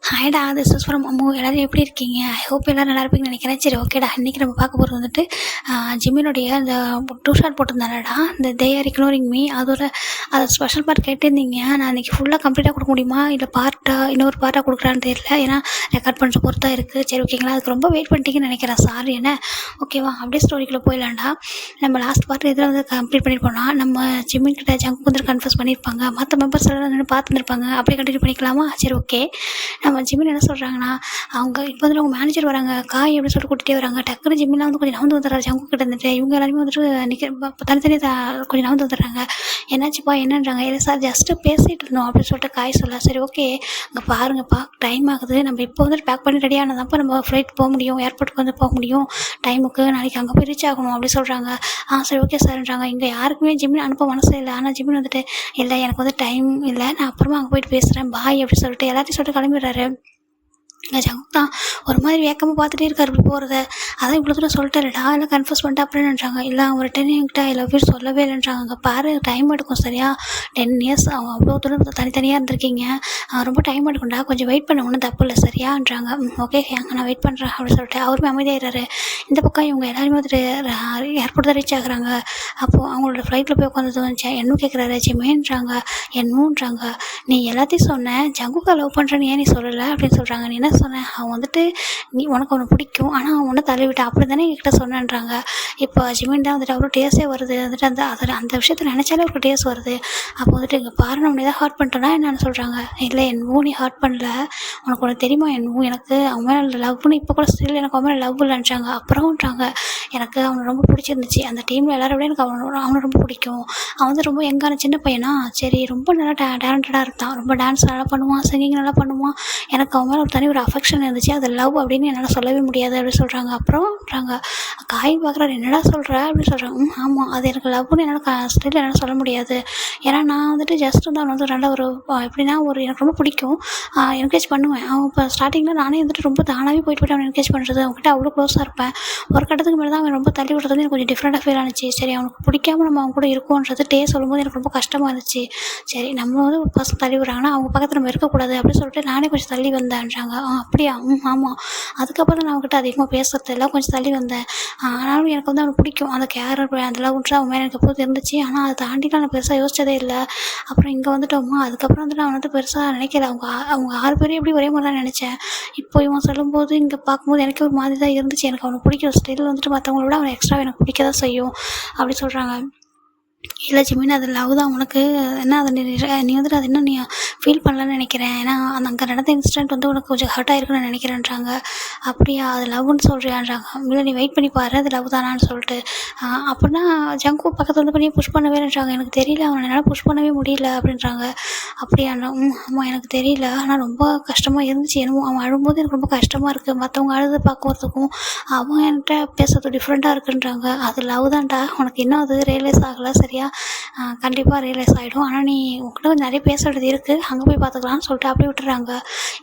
ஹாய்டா, this is from Ammu. எல்லோரும் எப்படி இருக்கீங்க? ஐ ஹோப் எல்லோரும் நல்லா இருப்பீங்கன்னு நினைக்கிறேன். சரி, ஓகேடா. இன்றைக்கி நம்ம பார்க்க போகிறது வந்துட்டு ஜிம்மினுடைய அந்த 2 ஷாட் போட்டிருந்தானடா, இந்த தே ஆர் இக்னோரிங் மீ. அதை ஸ்பெஷல் பார்ட் கேட்டிருந்தீங்க. நான் இன்றைக்கி ஃபுல்லாக கம்ப்ளீட்டாக கொடுக்க முடியுமா, இல்லை இன்னொரு பார்ட்டாக கொடுக்குறான்னு தெரியல. ஏன்னா ரெக்கார்ட் பண்ணுற பொறுத்தா இருக்குது. சரி, ஓகேங்களா. அதுக்கு ரொம்ப வெயிட் பண்ணிட்டீங்கன்னு நினைக்கிறேன். சாரி என்ன. ஓகேவா, அப்படியே ஸ்டோரிக்குள்ளே போயிடலாம்டா. நம்ம லாஸ்ட் பார்ட் இதில் வந்து கம்ப்ளீட் பண்ணியிருப்போம்னா, நம்ம ஜிம்மின் கிட்ட ஜங்க் வந்து கன்ஃபர்ஸ் பண்ணியிருப்பாங்க. மற்ற மெம்பர்ஸ் எல்லாம் பார்த்துருப்பாங்க. அப்படியே கண்டினியூ பண்ணிக்கலாமா? சரி, ஓகே. நம்ம ஜிம்மின் என்ன சொல்கிறாங்கன்னா, அவங்க இப்போ வந்து அவங்க மேனேஜர் வராங்க, காய் அப்படின்னு சொல்லிட்டு கூட்டிகிட்டே வராங்க. டக்குனு ஜிம்மிலாம் வந்து கொஞ்சம் நவுந்து வந்துடுறாரு. ஜங்கு கிட்ட இருந்துட்டு இவங்க எல்லாருமே வந்துட்டு தனித்தனியாக கொஞ்சம் நவுந்து வந்துடுறாங்க. என்னாச்சுப்பா என்னன்றாங்க. இல்லை சார், ஜஸ்ட்டு பேசிகிட்டு இருந்தோம் அப்படின்னு சொல்லிட்டு காய் சொல்ல. சரி, ஓகே. அங்கே பாருங்கப்பா, டைம் ஆகுது. நம்ம இப்போ வந்துட்டு பேக் பண்ணி ரெடியானதாப்போ நம்ம ஃப்ளைட் போக முடியும், ஏர்போர்ட்டுக்கு வந்து போக முடியும் டைமுக்கு. நாளைக்கு அங்கே போய் ரீச் ஆகணும் அப்படி சொல்கிறாங்க. சரி, ஓகே சார்ன்றாங்க. இங்கே யாருக்குமே ஜிம்மின் அனுப்ப மனசே இல்லை. ஆனால் ஜிம்மின் வந்துட்டு இல்லை, எனக்கு வந்து டைம் இல்லை, நான் அப்புறமா அங்கே போயிட்டு பேசுகிறேன், பாய் அப்படி சொல்லிட்டு எல்லாத்தையும் சொல்லிட்டு கிளம்பிடுறாரு. ஜங்க் தான் ஒரு மாதிரி வேக்கமாக பார்த்துட்டே இருக்காரு இப்படி போகிறத. அதான் இவ்வளோ தூரம் சொல்லிட்டாருடா, எல்லாம் கன்ஃபர்ஸ் பண்ணிட்டு அப்படின்னுன்றாங்க. இல்லை, அவர்கிட்ட என்கிட்ட ஐ லவ் யூ சொல்லவே இல்லைன்றாங்க. அங்கே பாரு, டைம் எடுக்கும் சரியா. 10 years அவங்க அவ்வளோ தூரம் தனித்தனியாக இருந்திருக்கீங்க. ரொம்ப டைம் எடுக்கும்டா, கொஞ்சம் வெயிட் பண்ண, ஒன்றும் தப்பு இல்லை சரியான்றாங்க. ஓகே, நான் வெயிட் பண்ணுறேன் அப்படின்னு சொல்லிட்டு அவருமே அமைதியாகிறாரு. இந்த பக்கம் இவங்க எல்லாருமே வந்துட்டு ஏர்போர்ட் தான் ரீச் ஆகுறாங்க. அப்போது அவங்களோட ஃப்ளைட்டில் போய் உட்காந்து வந்துச்சு. என்னும் கேட்குறாரு. ஜிமேன்றாங்க. என்னன்றாங்க. நீ எல்லாத்தையும் சொன்னேன், ஜங்குக்கா லவ் பண்ணுறேன்னு ஏன் நீ சொல்லலை அப்படின்னு சொல்கிறாங்க. நீ என்ன சொன்னேன், அவன் வந்துட்டு உனக்கு அவனை பிடிக்கும், ஆனால் அவன் ஒன்று தள்ளிவிட்டா அப்படி தானே என்கிட்ட சொன்னேன்றாங்க. இப்போ ஜிமின் தான் வந்துட்டு அவ்வளோ டேஸ்ட்டே வருது. வந்துட்டு அந்த விஷயத்தை நினச்சாலே அவருக்கு டேஸ்ட் வருது. அப்போ வந்துட்டு இங்கே பாரு, நம்ம எதாவது ஹார்ட் பண்ணிட்டோன்னா என்னன்னு சொல்கிறாங்க. இல்லை, என்னவோ நீ ஹார்ட் பண்ணல, உனக்கு தெரியுமா என்னவோ எனக்கு அவன் மேலே லவ்னு இப்போ கூட ஸ்டில் எனக்கு அவன் மேலே லவ் இல்லைன்றாங்க. அப்புறம்ன்றாங்க, எனக்கு அவனை ரொம்ப பிடிச்சிருந்துச்சு. அந்த டீமில் எல்லாரை விட எனக்கு அவனை ரொம்ப பிடிக்கும். அவன் வந்து ரொம்ப யங்கான சின்ன பையனா, சரி ரொம்ப நல்லா டேலண்டடாக இருந்தான். ரொம்ப டான்ஸ் நல்லா பண்ணுவான், சிங்கிங் நல்லா பண்ணுவான். எனக்கு அவன் மேலே ஒரு தனி ஒரு அஃபெக்ஷன் இருந்துச்சு. அது லவ் அப்படின்னு என்னால் சொல்லவே முடியாது அப்படின்னு சொல்கிறாங்க. அப்புறம்ன்றாங்க. காய் பார்க்குறாரு. என்னடா சொல்கிற அப்படின்னு சொல்கிறாங்க. ஆமாம், அது எனக்கு லவ்னு என்னால் சொல்ல முடியாது. ஏன்னா நான் வந்துட்டு ஜஸ்ட் வந்து அவன் வந்து நல்ல ஒரு எப்படின்னா எனக்கு ரொம்ப பிடிக்கும், என்கரேஜ் பண்ணுவேன். அவன் இப்போ ஸ்டார்டிங்கில் நானே வந்துட்டு ரொம்ப தானாகவே போயிட்டு அவன் என்கரேஜ் பண்ணுறது, அவன்கிட்ட அவ்வளோ க்ளோஸாக இருப்பேன். ஒரு கட்டத்துக்கு மேலே தான் அவன் ரொம்ப தள்ளி விடுறது எனக்கு கொஞ்சம் டிஃப்ரெண்ட்டாக ஃபீல் ஆனிச்சு. சரி, அவனுக்கு பிடிக்காம நம்ம அவன் கூட இருக்கோன்றது சொல்லும்போது எனக்கு ரொம்ப கஷ்டமாக இருந்துச்சு. சரி, நம்ம வந்து ஒரு பர்சன் தள்ளி விடுறாங்கன்னா அவங்க பக்கத்தில் நம்ம இருக்கக்கூடாது அப்படின்னு சொல்லிட்டு நானே கொஞ்சம் தள்ளி வந்தேன்றாங்க. அப்படியா? ஆமாம். அதுக்கப்புறம் தான் நான் அவங்ககிட்ட அதிகமாக பேசுறது இல்லை, கொஞ்சம் தள்ளி வந்தேன். ஆனாலும் எனக்கு வந்து அவனுக்கு பிடிக்கும், அந்த கேர் அந்த லவ்ன்ற அவன் மேலே எனக்கு எப்போது இருந்துச்சு. ஆனால் அதை தாண்டிலாம் நான் பெருசாக யோசிச்சதே இல்லை. அப்புறம் இங்கே வந்துட்டோமா, அதுக்கப்புறம் வந்துட்டு நான் வந்துட்டு பெருசாக நினைக்கல. அவங்க 6 பேரும் எப்படி ஒரே மாதிரி தான் நினச்சேன். இப்போ இவன் சொல்லும்போது இங்கே பார்க்கும்போது எனக்கு ஒரு மாதிரி தான் இருந்துச்சு. எனக்கு அவனுக்கு பிடிக்கும். ஸ்டில் வந்துட்டு மற்றவங்கள விட அவனை எக்ஸ்ட்ரா எனக்கு பிடிக்க தான் செய்யும் அப்படி சொல்கிறாங்க. இல்லை ஜிமின், அது லவ் தான். உனக்கு என்ன, அதை நீ வந்துட்டு அது இன்னும் நீ ஃபீல் பண்ணலன்னு நினைக்கிறேன். ஏன்னா அங்கே நடந்த இன்சிடென்ட் வந்து உனக்கு கொஞ்சம் ஹர்ட் ஆகிருக்குன்னு நினைக்கிறேன்றாங்க. அப்படியா, அது லவ்னு சொல்கிறியான்றாங்க. இல்லை, நீ வெயிட் பண்ணி பாரு, அது லவ் தானான்னு சொல்லிட்டு. அப்படின்னா ஜங்கு பக்கத்தில் வந்து பண்ணி புஷ் பண்ணவேன்றாங்க. எனக்கு தெரியல, அவனை என்னால் புஷ் பண்ணவே முடியல அப்படின்றாங்க. அப்படியாண்ணா? ஆமாம், எனக்கு தெரியல, ஆனால் ரொம்ப கஷ்டமாக இருந்துச்சு. என்னமோ அவன் அழும்போது எனக்கு ரொம்ப கஷ்டமாக இருக்குது. மற்றவங்க அழுது பார்க்குறதுக்கும் அவன் என்கிட்ட பேசுறது டிஃப்ரெண்ட்டாக இருக்குன்றாங்க. அது லவ் தான்டா, உனக்கு இன்னும் அது ரியலைஸ் ஆகலை சரியா. கண்டிப்பாக ரியலைஸ் ஆகிடும். ஆனால் நீ உங்கள்கிட்ட கொஞ்சம் நிறைய பேச வேண்டியது இருக்குது, அங்கே போய் பார்த்துக்கலான்னு சொல்லிட்டு அப்படியே விட்டுறாங்க.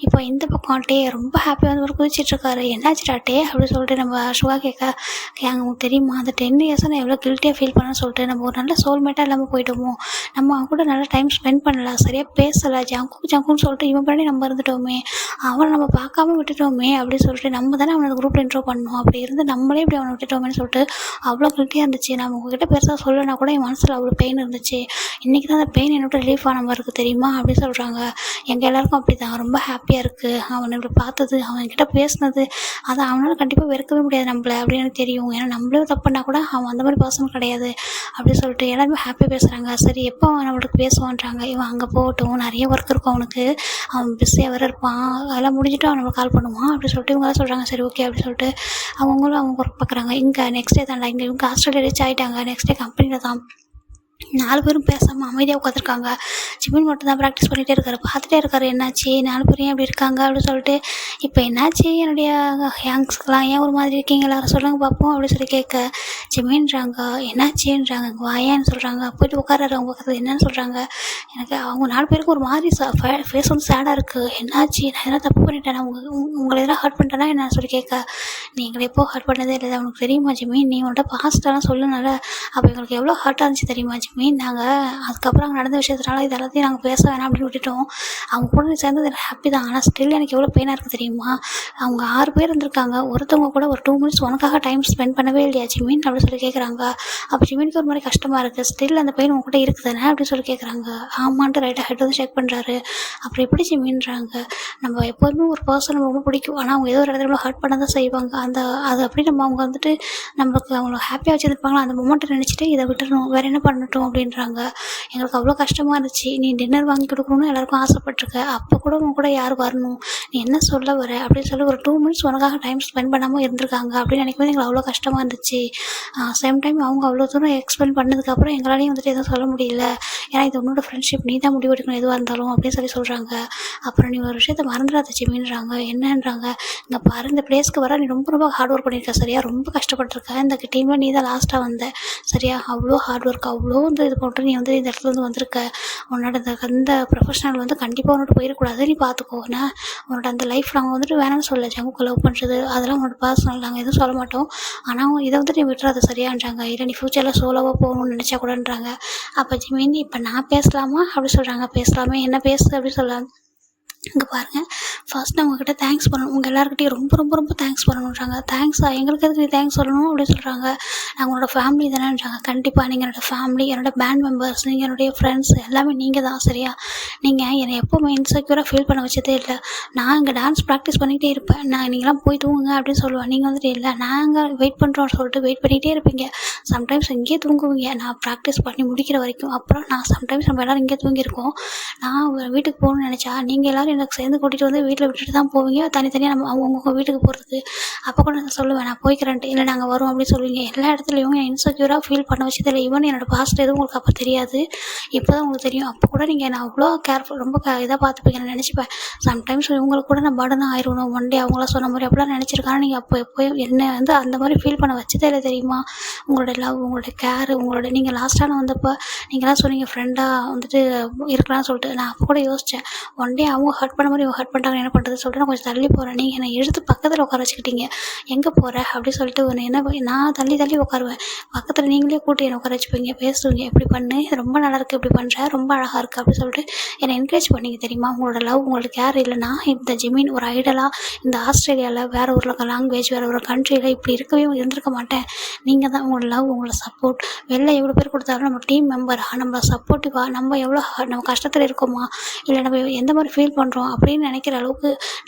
இப்போ இந்த பக்கம் டே ரொம்ப ஹாப்பியாக வந்து ஒரு குதிச்சிட்ருக்காரு. என்னாச்சுடா டே அப்படின்னு சொல்லிட்டு நம்ம சுகா கேட்க, உங்களுக்கு தெரியுமா அந்த 10 years நான் எவ்வளோ கில்ட்டியாக ஃபீல் பண்ணேன்னு சொல்லிட்டு, நம்ம ஒரு நல்ல சோல்மேட்டாக இல்லாமல் போயிட்டோமோ, நம்ம அவங்க கூட நல்லா டைம் ஸ்பெண்ட் பண்ணலாம், சரியாக பேசலை, ஜங்குன்னு சொல்லிட்டு இவன் பண்ணி நம்ம இருந்துட்டோமே, அவனை நம்ம பார்க்காம விட்டுட்டோமே அப்படின்னு சொல்லிட்டு, நம்ம தானே அவனை குரூப்பில் இன்ட்ரோ பண்ணோம், அப்படி இருந்து நம்மளே இப்படி அவனை விட்டுட்டோமேன்னு சொல்லிட்டு அவ்வளோ கில்ட்டியாக இருந்துச்சு. நம்ம உங்ககிட்ட பெருசாக சொல்லலைனா கூட என் மனசில் அவ்வளோ பெயின் இருந்துச்சு. இன்றைக்கி தான் அந்த பெயின் என்னோட ரிலீஃப் ஆன மாதிரி இருக்குது தெரியுமா அப்படின்னு சொல்கிறாங்க. எங்கள் எல்லாருக்கும் அப்படி தான், ரொம்ப ஹாப்பியாக இருக்குது. அவனை இப்படி பார்த்தது, அவன்கிட்ட பேசினது, அதை அவனால் கண்டிப்பாக வெறுக்கவே முடியாது நம்மளை அப்படின்னு எனக்கு தெரியும். ஏன்னா நம்மளே தப்புனா கூட அவன் அந்த மாதிரி பர்சன் கிடையாது அப்படி சொல்லிட்டு எல்லாருமே ஹாப்பியாக பேசுகிறாங்க. சரி, எப்போ அவன் நம்மளுக்கு பேசுவான்றாங்க. இவன் அங்கே போகட்டும், நிறைய ஒர்க் இருக்கும் அவனுக்கு, அவன் பிஸியாக வேறு இருப்பான், அதெல்லாம் முடிஞ்சுட்டு அவன் நம்மளுக்கு கால் பண்ணுவான் அப்படி சொல்லிட்டு இவங்க சொல்கிறாங்க. சரி, ஓகே அப்படி சொல்லிட்டு அவங்களும் அவங்க ஒர்க் பார்க்குறாங்க. இங்கே நெக்ஸ்ட் டே தான் இங்கே இவங்க ஆஸ்திரேலியா ரீச் ஆகிட்டாங்க. நெக்ஸ்ட் டே கம்பெனியில் தான் 4 பேரும் பேசாமல் அமைதியாக உட்காந்துருக்காங்க. ஜிமின் மட்டும் தான் ப்ராக்டிஸ் பண்ணிகிட்டே இருக்காரு, பார்த்துட்டே இருக்காரு. என்னாச்சு 4 பேரும் ஏன் அப்படி இருக்காங்க அப்படின்னு சொல்லிட்டு. இப்போ என்னாச்சு என்னுடைய யங்ஸ்க்கெலாம் ஏன் ஒரு மாதிரி இருக்கீங்க, எல்லாரும் சொல்லுங்க பார்ப்போம் அப்படின்னு சொல்லி கேட்க, ஜிமின்றாங்க என்னாச்சுன்றாங்க. வாயான்னு சொல்கிறாங்க. போய்ட்டு உட்காராரு அவங்க பக்கத்தில். என்னன்னு சொல்கிறாங்க. எனக்கு அவங்க 4 பேருக்கும் ஒரு மாதிரி ஃபேஸ் வந்து சேடாக இருக்குது. என்னாச்சு, நான் எதனா தப்பு பண்ணிட்டேன், உங்களை எதனா ஹர்ட் பண்ணிட்டேன்னா என்ன சொல்லி கேட்க, நீங்கள் எப்போ ஹர்ட் பண்ணதே இல்லை, அவனுக்கு தெரியுமா ஜிமின், நீ உன்கிட்ட பாஸ்டெல்லாம் சொல்லனால அப்போ எங்களுக்கு எவ்வளோ ஹர்ட்டாக இருந்துச்சு தெரியுமா ஜிமின் ஜிமின் அதுக்கப்புறம் அங்கே நடந்த விஷயத்தினால இது எல்லாத்தையும் நாங்கள் பேச வேணாம் அப்படின்னு விட்டுட்டோம். அவங்க கூட சேர்ந்தது எனக்கு ஹாப்பி தான். ஆனால் ஸ்டில் எனக்கு எவ்வளோ பெயினாக இருக்குது தெரியுமா? அவங்க 6 பேர் இருந்திருக்காங்க. ஒருத்தவங்க கூட ஒரு 2 மினிட்ஸ் உனக்காக டைம் ஸ்பெண்ட் பண்ணவே இல்லையா ஜிமின் அப்படின்னு சொல்லி கேட்குறாங்க. அப்போ ஜிமினுக்கு ஒரு மாதிரி கஷ்டமாக இருக்குது. ஸ்டில் அந்த பெயின் உங்க கூட இருக்குதானே அப்படின்னு சொல்லி கேட்குறாங்க. ஆமான்ட்டு ரைட்டாக ஹெட் வந்து செக் பண்ணுறாரு. அப்புறம் எப்படி ஜிமின்றாங்க, நம்ம எப்போதுமே ஒரு பர்சன் ரொம்ப பிடிக்கும். ஆனால் அவங்க ஏதோ ஒரு இடத்துல ஹர்ட் பண்ண தான் செய்வாங்க. அது அப்படி அவங்க வந்துட்டு நம்மளுக்கு அவங்கள ஹாப்பியாக வச்சுருப்பாங்களா, அந்த மொமெண்ட்டை நினச்சிட்டு இதை விட்டுறணும், வேறு என்ன பண்ணட்டும் அப்படின்றாங்க. எங்களுக்கு அவ்வளோ கஷ்டமாக இருந்துச்சு. நீ டின்னர் வாங்கி கொடுக்கணும்னு எல்லாருக்கும் ஆசைப்பட்டிருக்க, அப்போ கூட உங்க கூட யார் வரணும், நீ என்ன சொல்ல வர அப்படின்னு சொல்லி ஒரு 2 மினிட்ஸ் உனக்காக டைம் ஸ்பெண்ட் பண்ணாமல் இருந்திருக்காங்க அப்படின்னு நினைக்கும் போது எங்களுக்கு அவ்வளோ கஷ்டமாக இருந்துச்சு. சேம் டைம் அவங்க அவ்வளோ தூரம் எக்ஸ்பிளைன் பண்ணதுக்கப்புறம் எங்களாலையும் வந்துட்டு எதுவும் சொல்ல முடியல. ஏன்னா இது உன்னோட ஃப்ரெண்ட்ஷிப், நீ தான் முடிவு எடுக்கணும் எதுவாக இருந்தாலும் அப்படின்னு சொல்லி சொல்கிறாங்க. அப்புறம் நீ ஒரு விஷயத்த மறந்துடாத ஜிமின்றாங்க. என்னன்றாங்க, இங்கே பாரு, இந்த பிளேஸ்க்கு வர நீ ரொம்ப ரொம்ப ஹார்ட் ஒர்க் பண்ணியிருக்க சரியா, ரொம்ப கஷ்டப்பட்டிருக்க. இந்த டீமில் நீ தான் லாஸ்ட்டாக வந்த சரியா, அவ்வளோ ஹார்ட் ஒர்க், அவ்வளோ இது போட்டு நீ இந்த இடத்துல வந்திருக்க. உன்னோட அந்த ப்ரொஃபஷனல் கண்டிப்பாக உன்னோட போயிடக்கூடாது, நீ பார்த்துக்கோண்ணா. உன்னோட அந்த லைஃப் நாங்கள் வேணாம்னு சொல்ல, ஜங்குக்கு லவ் பண்ணுறது அதெல்லாம் உன்னோட பர்சனல், நாங்கள் எதுவும் சொல்ல மாட்டோம். ஆனால் இதை நீ விட்டுறாத சரியான்றாங்க. இல்லை நீ ஃப்யூச்சரில் சோலோவாக போகணும்னு நினச்சா கூடன்றாங்க. அப்போ ஜிமின் இப்போ நான் பேசலாமா அப்படி சொல்கிறாங்க. பேசலாமே, என்ன பேசு அப்படி சொல்லலாம். இங்கே பாருங்கள், ஃபர்ஸ்ட் நான் உங்ககிட்ட தேங்க்ஸ் பண்ணணும், உங்கள் எல்லாருக்கிட்டையும் ரொம்ப ரொம்ப ரொம்ப தேங்க்ஸ் பண்ணணுன்றாங்க. தேங்க்ஸா, எங்களுக்கு எதுக்கு நீ தேங்க்ஸ் சொல்லணும் அப்படின்னு சொல்கிறாங்க. நாங்கள் உங்களோட ஃபேமிலி தானேன்றாங்க. கண்டிப்பாக நீங்கள் என்னோடய ஃபேமிலி, என்னோடய பேண்ட் மெம்பர்ஸ், நீங்கள் என்னுடைய ஃப்ரெண்ட்ஸ் எல்லாமே நீங்கள் தான் சரியா. நீங்கள் என்னை எப்போவுமே இன்செக்யூராக ஃபீல் பண்ண வச்சதே இல்லை. நான் இங்கே டான்ஸ் ப்ராக்டிஸ் பண்ணிகிட்டே இருப்பேன். நீங்களாம் போய் தூங்குங்க அப்படின்னு சொல்லுவேன். நீங்கள் வந்துட்டு இல்லை நாங்கள் வெயிட் பண்ணுறோன்னு சொல்லிட்டு வெயிட் பண்ணிகிட்டே இருப்பீங்க. சம்டைம்ஸ் இங்கேயே தூங்குவீங்க நான் ப்ராக்டிஸ் பண்ணி முடிக்கிற வரைக்கும். அப்புறம் சம்டைம்ஸ் நம்ம எல்லோரும் இங்கே தூங்கியிருக்கோம். நான் வீட்டுக்கு போகணும்னு நினச்சா நீங்கள் எல்லோரும் எனக்கு சேர்ந்து கூட்டிகிட்டு வந்து வீட்டில் விட்டுட்டு தான் போவீங்க, தனித்தனியாக நம்ம அவங்கவுங்க வீட்டுக்கு போகிறதுக்கு. அப்போ கூட நான் சொல்லுவேன் நான் போய்க்கிறேன்ட்டு, இல்லை நாங்கள் வரோம் அப்படின்னு சொல்லுவீங்க. எல்லா இடத்துலையும் என் இன்செக்யூராக ஃபீல் பண்ண வச்சதில்லை. ஈவன் என்னோடய பாஸ்ட் எதுவும் உங்களுக்கு அப்போ தெரியாது, இப்போ தான் உங்களுக்கு தெரியும். அப்போ கூட நீங்கள் நான் அவ்வளோ கேர்ஃபுல், ரொம்ப இதாக பார்த்துப்பீங்க நான் நினச்சிப்பேன். சம்டைம்ஸ் இவங்களுக்கு கூட நான் பர்டன் ஆயிடணும் ஒன் டே, அவங்களாம் சொன்ன மாதிரி அப்படிலாம் நினச்சிருக்காங்க. நீங்கள் அப்போ எப்போயும் என்ன அந்த மாதிரி ஃபீல் பண்ண வச்சதே இல்லை தெரியுமா. உங்களோட லவ், உங்களோட கேர், உங்களோட நீங்கள் லாஸ்ட்டான வந்தப்போ நீங்களாம் சொன்னீங்க ஃப்ரெண்டாக இருக்கலாம்னு சொல்லிட்டு. நான் அப்போ கூட யோசித்தேன், ஒன் டே அவங்க ஹர்ட் பண்ண மாதிரி இவங்க ஹர்ட் பண்ணிட்டாங்க, என்ன பண்ணுறது சொல்லிட்டு நான் கொஞ்சம் தள்ளி போகிறேன். நீங்கள் என்னை எடுத்து பக்கத்தில் உட்கார வச்சுக்கிட்டீங்க. எங்கே போகிற அப்படின்னு சொல்லிட்டு நான் தள்ளி தள்ளி உட்காருவேன். பக்கத்தில் நீங்களே கூட்டி என்னை உட்கார வச்சுப்பீங்க, பேசுவீங்க, இப்படி பண்ணு, ரொம்ப நல்லா இருக்குது, இப்படி பண்ணுற, ரொம்ப அழகாக இருக்குது அப்படின்னு சொல்லிட்டு என்னை என்கரேஜ் பண்ணிங்க தெரியுமா. உங்களோட லவ், உங்களோட கேர் இல்லைனா இந்த ஜிமின் ஒரு ஐடலாக இந்த ஆஸ்திரேலியாவில் வேறு ஒரு லாங்குவேஜ், வேறு ஒரு கண்ட்ரியில் இப்படி இருக்கவே இருந்திருக்க மாட்டேன். நீங்கள் தான் உங்களோட லவ், உங்களோட சப்போர்ட், வெளில எவ்வளோ பேர் கொடுத்தாலும் நம்ம டீம் மெம்பராக, நம்ம சப்போர்ட்டிவாக, நம்ம எவ்வளோ நம்ம கஷ்டத்தில் இருக்கோமா, இல்லை நம்ம எந்த மாதிரி ஃபீல் பண்ணுறோம் அப்படின்னு நினைக்கிற அளவுக்கு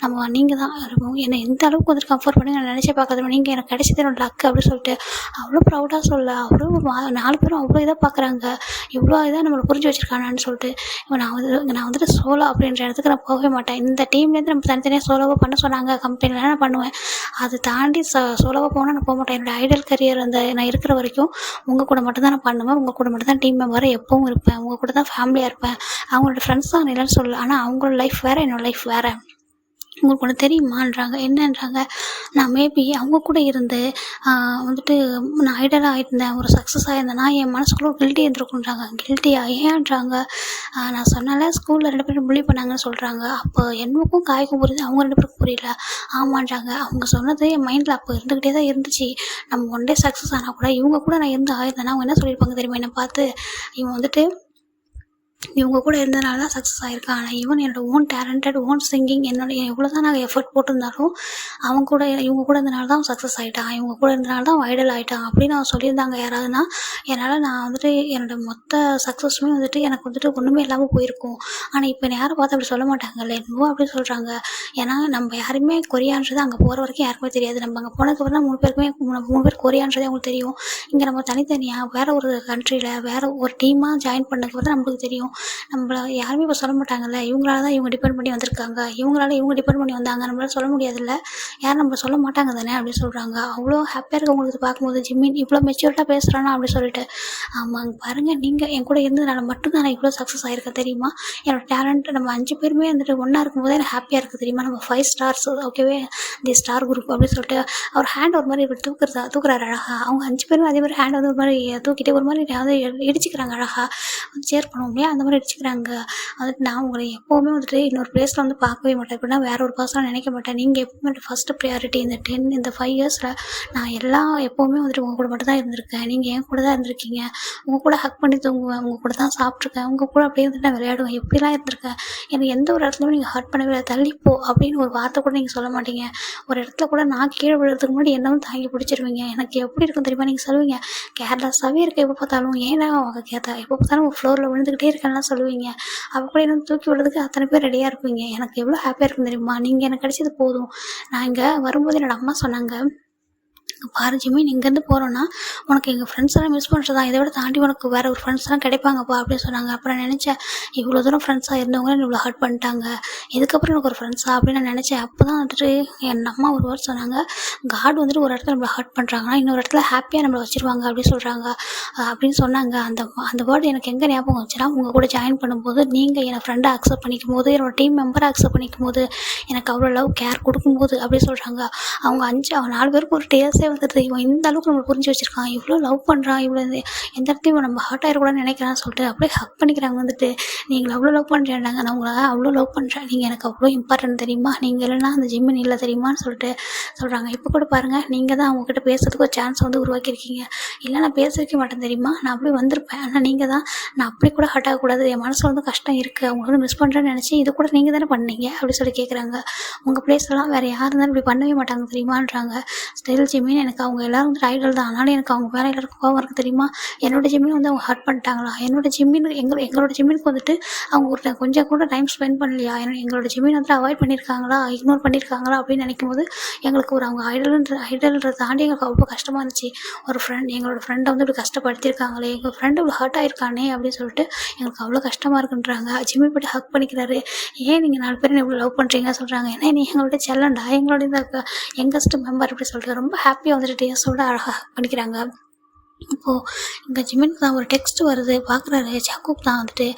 நீங்கள் தான் என்னை எந்த அளவுக்கு கம்ஃபர்ட் பண்ணி நான் நினச்சே பார்க்காத, நீங்கள் எனக்கு கிடைச்சது என்னோட லக்கு அப்படின்னு சொல்லிட்டு அவ்வளோ ப்ரௌடாக சொல்ல. அவ்வளோ 4 பேரும் அவ்வளோ இதாக பார்க்குறாங்க, இவ்வளோ இதாக நம்மளை புரிஞ்சு வச்சுருக்கானான்னு சொல்லிட்டு. நான் வந்துட்டு சோலோ அப்படின்ற இடத்துக்கு நான் போகவே மாட்டேன். இந்த டீம்லேருந்து நம்ம தனித்தனியாக சோலோவாக பண்ண சொன்னாங்க கம்பெனியில், நான் பண்ணுவேன். அதை தாண்டி சோலோவாக போனால் நான் போக மாட்டேன். என்னோடய ஐடல் கரியர் நான் இருக்கிற வரைக்கும் உங்கள் கூட மட்டும் தான் நான் பண்ணுவேன். உங்கள் கூட மட்டும் தான் டீம் மெம்பராக எப்பவும் இருப்பேன். உங்கள் கூட தான் ஃபேமிலியாக இருப்பேன். அவங்களோட ஃப்ரெண்ட்ஸ் தான் இல்லைன்னு சொல்லல, ஆனால் அவங்களோட லைஃப் வேறு, என்னோடய லைஃப் வேறு. உங்களுக்கு ஒன்று தெரியுமான்றாங்க. என்னன்றாங்க, நான் மேபி அவங்க கூட இருந்து நான் ஐடலாக இருந்தேன், ஒரு சக்ஸஸ் ஆகிருந்தேன்னா என் மனசுக்குள்ளே ஒரு கில்ட்டி இருந்திருக்குன்றாங்க. கில்ட்டியாக ஏன்றாங்க, நான் சொன்னால ஸ்கூலில் 2 பேரும் புள்ளி பண்ணாங்கன்னு சொல்கிறாங்க. அப்போ என்னக்கும் காய்க்கும் புரியுது, அவங்க 2 பேருக்கும் புரியல. ஆமான்றாங்க. அவங்க சொன்னது என் மைண்டில் அப்போ இருந்துக்கிட்டே தான் இருந்துச்சு. நம்ம ஒன் டே சக்ஸஸ் ஆனால் கூட இவங்க கூட நான் இருந்து ஆயிருந்தேன்னா அவங்க என்ன சொல்லியிருப்பாங்க தெரியுமா, என்னை பார்த்து, இவன் இவங்க கூட இருந்ததுனால தான் சக்ஸஸ் ஆகிருக்கான். ஆனால் ஈவன் என்னோடய ஓன் டேலண்டட், ஓன் சிங்கிங், எவ்வளோ தான் நான் எஃபர்ட் போட்டிருந்தாலும் இவங்க கூட இருந்தனால தான் சக்ஸஸ் ஆகிட்டான், இவங்க கூட இருந்தனால தான் வைடல் ஆகிட்டான் அப்படின்னு அவன் சொல்லியிருந்தாங்க யாராவதுனா. என்னால் நான் என்னோடய மொத்த சக்ஸஸுமே எனக்கு ஒன்றுமே இல்லாமல் போயிருக்கும். ஆனால் இப்போ என்னை யாரை பார்த்து அப்படி சொல்ல மாட்டாங்கல்ல, என்னவோ அப்படி சொல்கிறாங்க. ஏன்னா நம்ம யாருமே கொரியான்றது அங்கே போகிற வரைக்கும் யாருக்குமே தெரியாது. நம்ம அங்கே போனதுக்கப்புறம் 3 பேர் கொரியான்றதே அவங்களுக்கு தெரியும். இங்கே நம்ம தனித்தனியாக வேறு ஒரு கண்ட்ரியில் வேறு ஒரு டீமாக ஜாயின் பண்ணதுக்கப்புறம் தான் நம்மளுக்கு தெரியும். நம்மள யாருமே இப்போ சொல்ல மாட்டாங்கல்ல, இவங்களால தான் இவங்க டிபெண்ட் பண்ணி வந்திருக்காங்க, இவங்களால இவங்க டிபெண்ட் பண்ணி வந்தாங்க, நம்மளால சொல்ல முடியாதுல்ல, யாரும் நம்ம சொல்ல மாட்டாங்க தானே அப்படின்னு சொல்கிறாங்க. அவ்வளோ ஹாப்பியாக இருக்குது உங்களுக்கு பார்க்கும்போது. ஜிமின் இவ்வளோ மெச்சூர்டாக பேசுகிறானா அப்படி சொல்லிட்டு. ஆமாங்க பாருங்கள், நீங்கள் என் கூட இருந்ததுனால மட்டும்தான் நான் இவ்வளோ சக்ஸஸ் ஆகிருக்கேன் தெரியுமா. என்னோடய டேலண்ட் நம்ம 5 பேருமே ஒன்றா இருக்கும்போதே எனக்கு ஹாப்பியாக இருக்குது தெரியுமா. நம்ம 5 ஸ்டார்ஸ், ஓகேவே, தி ஸ்டார் குரூப் அப்படின்னு சொல்லிட்டு அவர் ஹேண்ட் ஒரு மாதிரி தூக்குறாரு அழகாக. அவங்க 5 பேருமே அதே மாதிரி ஹேண்ட் ஒரு மாதிரி தூக்கிட்டே ஒரு மாதிரி இடிச்சிக்கிறாங்க அழகாக. சேர் பண்ணுவோம் இல்லையா, அந்த மாதிரி அடிச்சுக்கிறாங்க. வந்துட்டு நான் உங்களை எப்போவுமே வந்துட்டு இன்னொரு பிளேஸில் வந்து பார்க்கவே மாட்டேன். எப்படின்னா வேற ஒரு பர்சனாக நினைக்க மாட்டேன். நீங்கள் எப்பவுமே ஃபஸ்ட்டு ப்ரியாரிட்டி. இந்த 5 இயர்ஸில் நான் எப்போவுமே வந்துட்டு உங்கள் கூட மட்டும் தான் இருந்திருக்கேன். நீங்கள் என் கூட தான் இருந்திருக்கீங்க. உங்கள் கூட ஹக் பண்ணி தூங்குவேன், உங்கள் கூட தான் சாப்பிட்ருக்கேன், உங்கள் கூட அப்படியே வந்துட்டு நான் விளையாடுவேன், எப்படிலாம் இருந்திருக்கேன். எனக்கு எந்த ஒரு இடத்துலையுமே நீங்கள் ஹர்ட் பண்ணவே இல்லை. தள்ளிப்போ அப்படின்னு ஒரு வார்த்தை கூட நீங்கள் சொல்ல மாட்டீங்க. ஒரு இடத்துல கூட நான் கீழே விழுறதுக்கு முன்னாடி என்னவும் தாங்கி பிடிச்சிருவீங்க. எனக்கு எப்படி இருக்கும் தெரியுமா? நீங்கள் சொல்லுவீங்க, கேர்லெஸ்ஸாகவே இருக்க எப்போ பார்த்தாலும், ஏன்னா அவங்க எப்போ பார்த்தாலும் ஃப்ளோரில் விழுந்துக்கிட்டே இருக்கேன்லாம் சொல்லுவீங்க. அப்போ கூட என்ன தூக்கி விடுறதுக்கு அத்தனை பேர் ரெடியாக இருப்பீங்க. எனக்கு எவ்வளோ ஹாப்பியாக இருக்கும் தெரியுமா? நீங்கள் எனக்கு கிடைச்சது போதும். நான் இங்கே வரும்போது என்னோடய அம்மா சொன்னாங்க, பாரு ஜிம்மி, இங்கேருந்து போகிறோன்னா உனக்கு எங்கள் ஃப்ரெண்ட்ஸ் எல்லாம் மிஸ் பண்ணுறது தான், இதை விட தாண்டி உனக்கு வேறு ஒரு ஃப்ரெண்ட்ஸ்லாம் கிடைப்பாங்கப்பா அப்படின்னு சொன்னாங்க. அப்புறம் நினச்சேன், இவ்வளோ தூரம் ஃப்ரெண்ட்ஸாக இருந்தவங்க இவ்வளோ ஹர்ட் பண்ணிட்டாங்க, இதுக்கப்புறம் எனக்கு ஒரு ஃப்ரெண்ட்ஸா அப்படின்னு நான் நினச்சேன். அப்போ தான் வந்துட்டு என் அம்மா ஒரு வேர்ட் சொன்னாங்க, காட் வந்துட்டு ஒரு இடத்துல நம்மளை ஹர்ட் பண்ணுறாங்கன்னா இன்னொரு இடத்துல ஹாப்பியாக நம்மளை வச்சுருவாங்க அப்படின்னு சொல்கிறாங்க அப்படின்னு சொன்னாங்க. அந்த வேர்டு எனக்கு எங்கே ஞாபகம் வச்சுன்னா, உங்கள் கூட ஜாயின் பண்ணும்போது, நீங்கள் என்னை ஃப்ரெண்டை அக்செப்ட் பண்ணிக்கும் போது, என்னோடய டீம் மெம்பரை அக்செப்ட் பண்ணிக்கும் போது, எனக்கு அவ்வளோ லவ் கேர் கொடுக்கும்போது அப்படி சொல்கிறாங்க. அவங்க 4 பேருக்கு ஒரு டேஸே வந்துட்டு இவன் இந்த அளவுக்கு நம்மளை புரிஞ்சு வச்சுருக்கான், இவ்வளோ லவ் பண்ணுறான், இவ்வளோ எந்த இடத்தையும் நம்ம ஹர்ட் ஆகிடக்கூடாதுன்னு நினைக்கிறான்னு சொல்லிட்டு அப்படியே ஹக் பண்ணிக்கிறாங்க. வந்துட்டு நீங்கள் அவ்வளோ லவ் பண்ணுறேன்டாங்க, நான் உங்களை அவ்வளோ லவ் பண்ணுறேன், நீங்கள் எனக்கு அவ்வளோ இம்பார்ட்டன்ட் தெரியுமா, நீங்கள் இல்லைன்னா அந்த ஜிம்மின் இல்லை தெரியுமான்னு சொல்லிட்டு சொல்கிறாங்க. இப்போ கூட பாருங்கள், நீங்கள் தான் அவங்ககிட்ட பேசுறதுக்கு ஒரு சான்ஸ் வந்து உருவாக்கியிருக்கீங்க. இல்லை நான் பேசிருக்க மாட்டேன் தெரியுமா, நான் அப்படியே வந்திருப்பேன். ஆனால் நீங்கள் தான், நான் அப்படி கூட ஹர்ட் ஆகக்கூடாது, என் மனசில் வந்து கஷ்டம் இருக்குது, அவங்க வந்து மிஸ் பண்ணுறேன்னு நினச்சி இது கூட நீங்கள் தானே பண்ணீங்க அப்படி சொல்லி கேட்குறாங்க. உங்கள் பிளேஸ்லாம் வேறு யார் இருந்தாலும் இப்படி பண்ணவே மாட்டாங்க தெரியுமான்றாங்க. ஸ்டில் ஜிம்மின் எனக்கு அவங்க எல்லோரும் வந்து ஐடல் தான், அதனால எனக்கு அவங்க மேலே எல்லாருக்கும் கோவம் இருக்குது தெரியுமா. என்னோட ஜிம்மின் வந்து அவங்க ஹர்ட் பண்ணிட்டாங்களா, என்னோட ஜிம்மின் எங்களோட ஜிம்மினுக்கு வந்துட்டு அவங்க ஒரு கொஞ்சம் கூட டைம் ஸ்பெண்ட் பண்ணலையா, எங்களோட ஜிம்மின் வந்துட்டு அவாய்ட் பண்ணியிருக்காங்களா, இக்னோர் பண்ணியிருக்காங்களா அப்படின்னு நினைக்கும் போது எங்களுக்கு ஒரு அவங்க ஐடல்ன்றதை தாண்டி எங்களுக்கு அவ்வளோ கஷ்டமாக இருந்துச்சு. ஒரு எங்களோட ஃப்ரெண்டை வந்து இப்படி கஷ்டப்படுத்தியிருக்காங்களே, எங்கள் ஃப்ரெண்டு இவ்வளோ ஹர்ட் ஆயிருக்கானே அப்படின்னு சொல்லிட்டு எங்களுக்கு அவ்வளோ கஷ்டமாக இருக்குன்றாங்க. ஜிம்மி போய்ட்டு ஹக் பண்ணிக்கிறாரு. ஏன் நீங்கள் 4 பேர் இவ்வளோ லவ் பண்ணுறீங்க சொல்கிறாங்க. ஏன்னா நீ எங்களோட செல்லண்டா, எங்களோட இந்த யங்கஸ்ட் மெம்பர் அப்படி சொல்லிட்டு ரொம்ப ஹாப்பியாக வந்துட்டு டேஸோட அழகாக பண்ணிக்கிறாங்க. இப்போது இங்கே ஜிம்மினுக்கு தான் ஒரு டெக்ஸ்ட் வருது, பார்க்குறாரு. ஜாக்கூப் தான் வந்துட்டு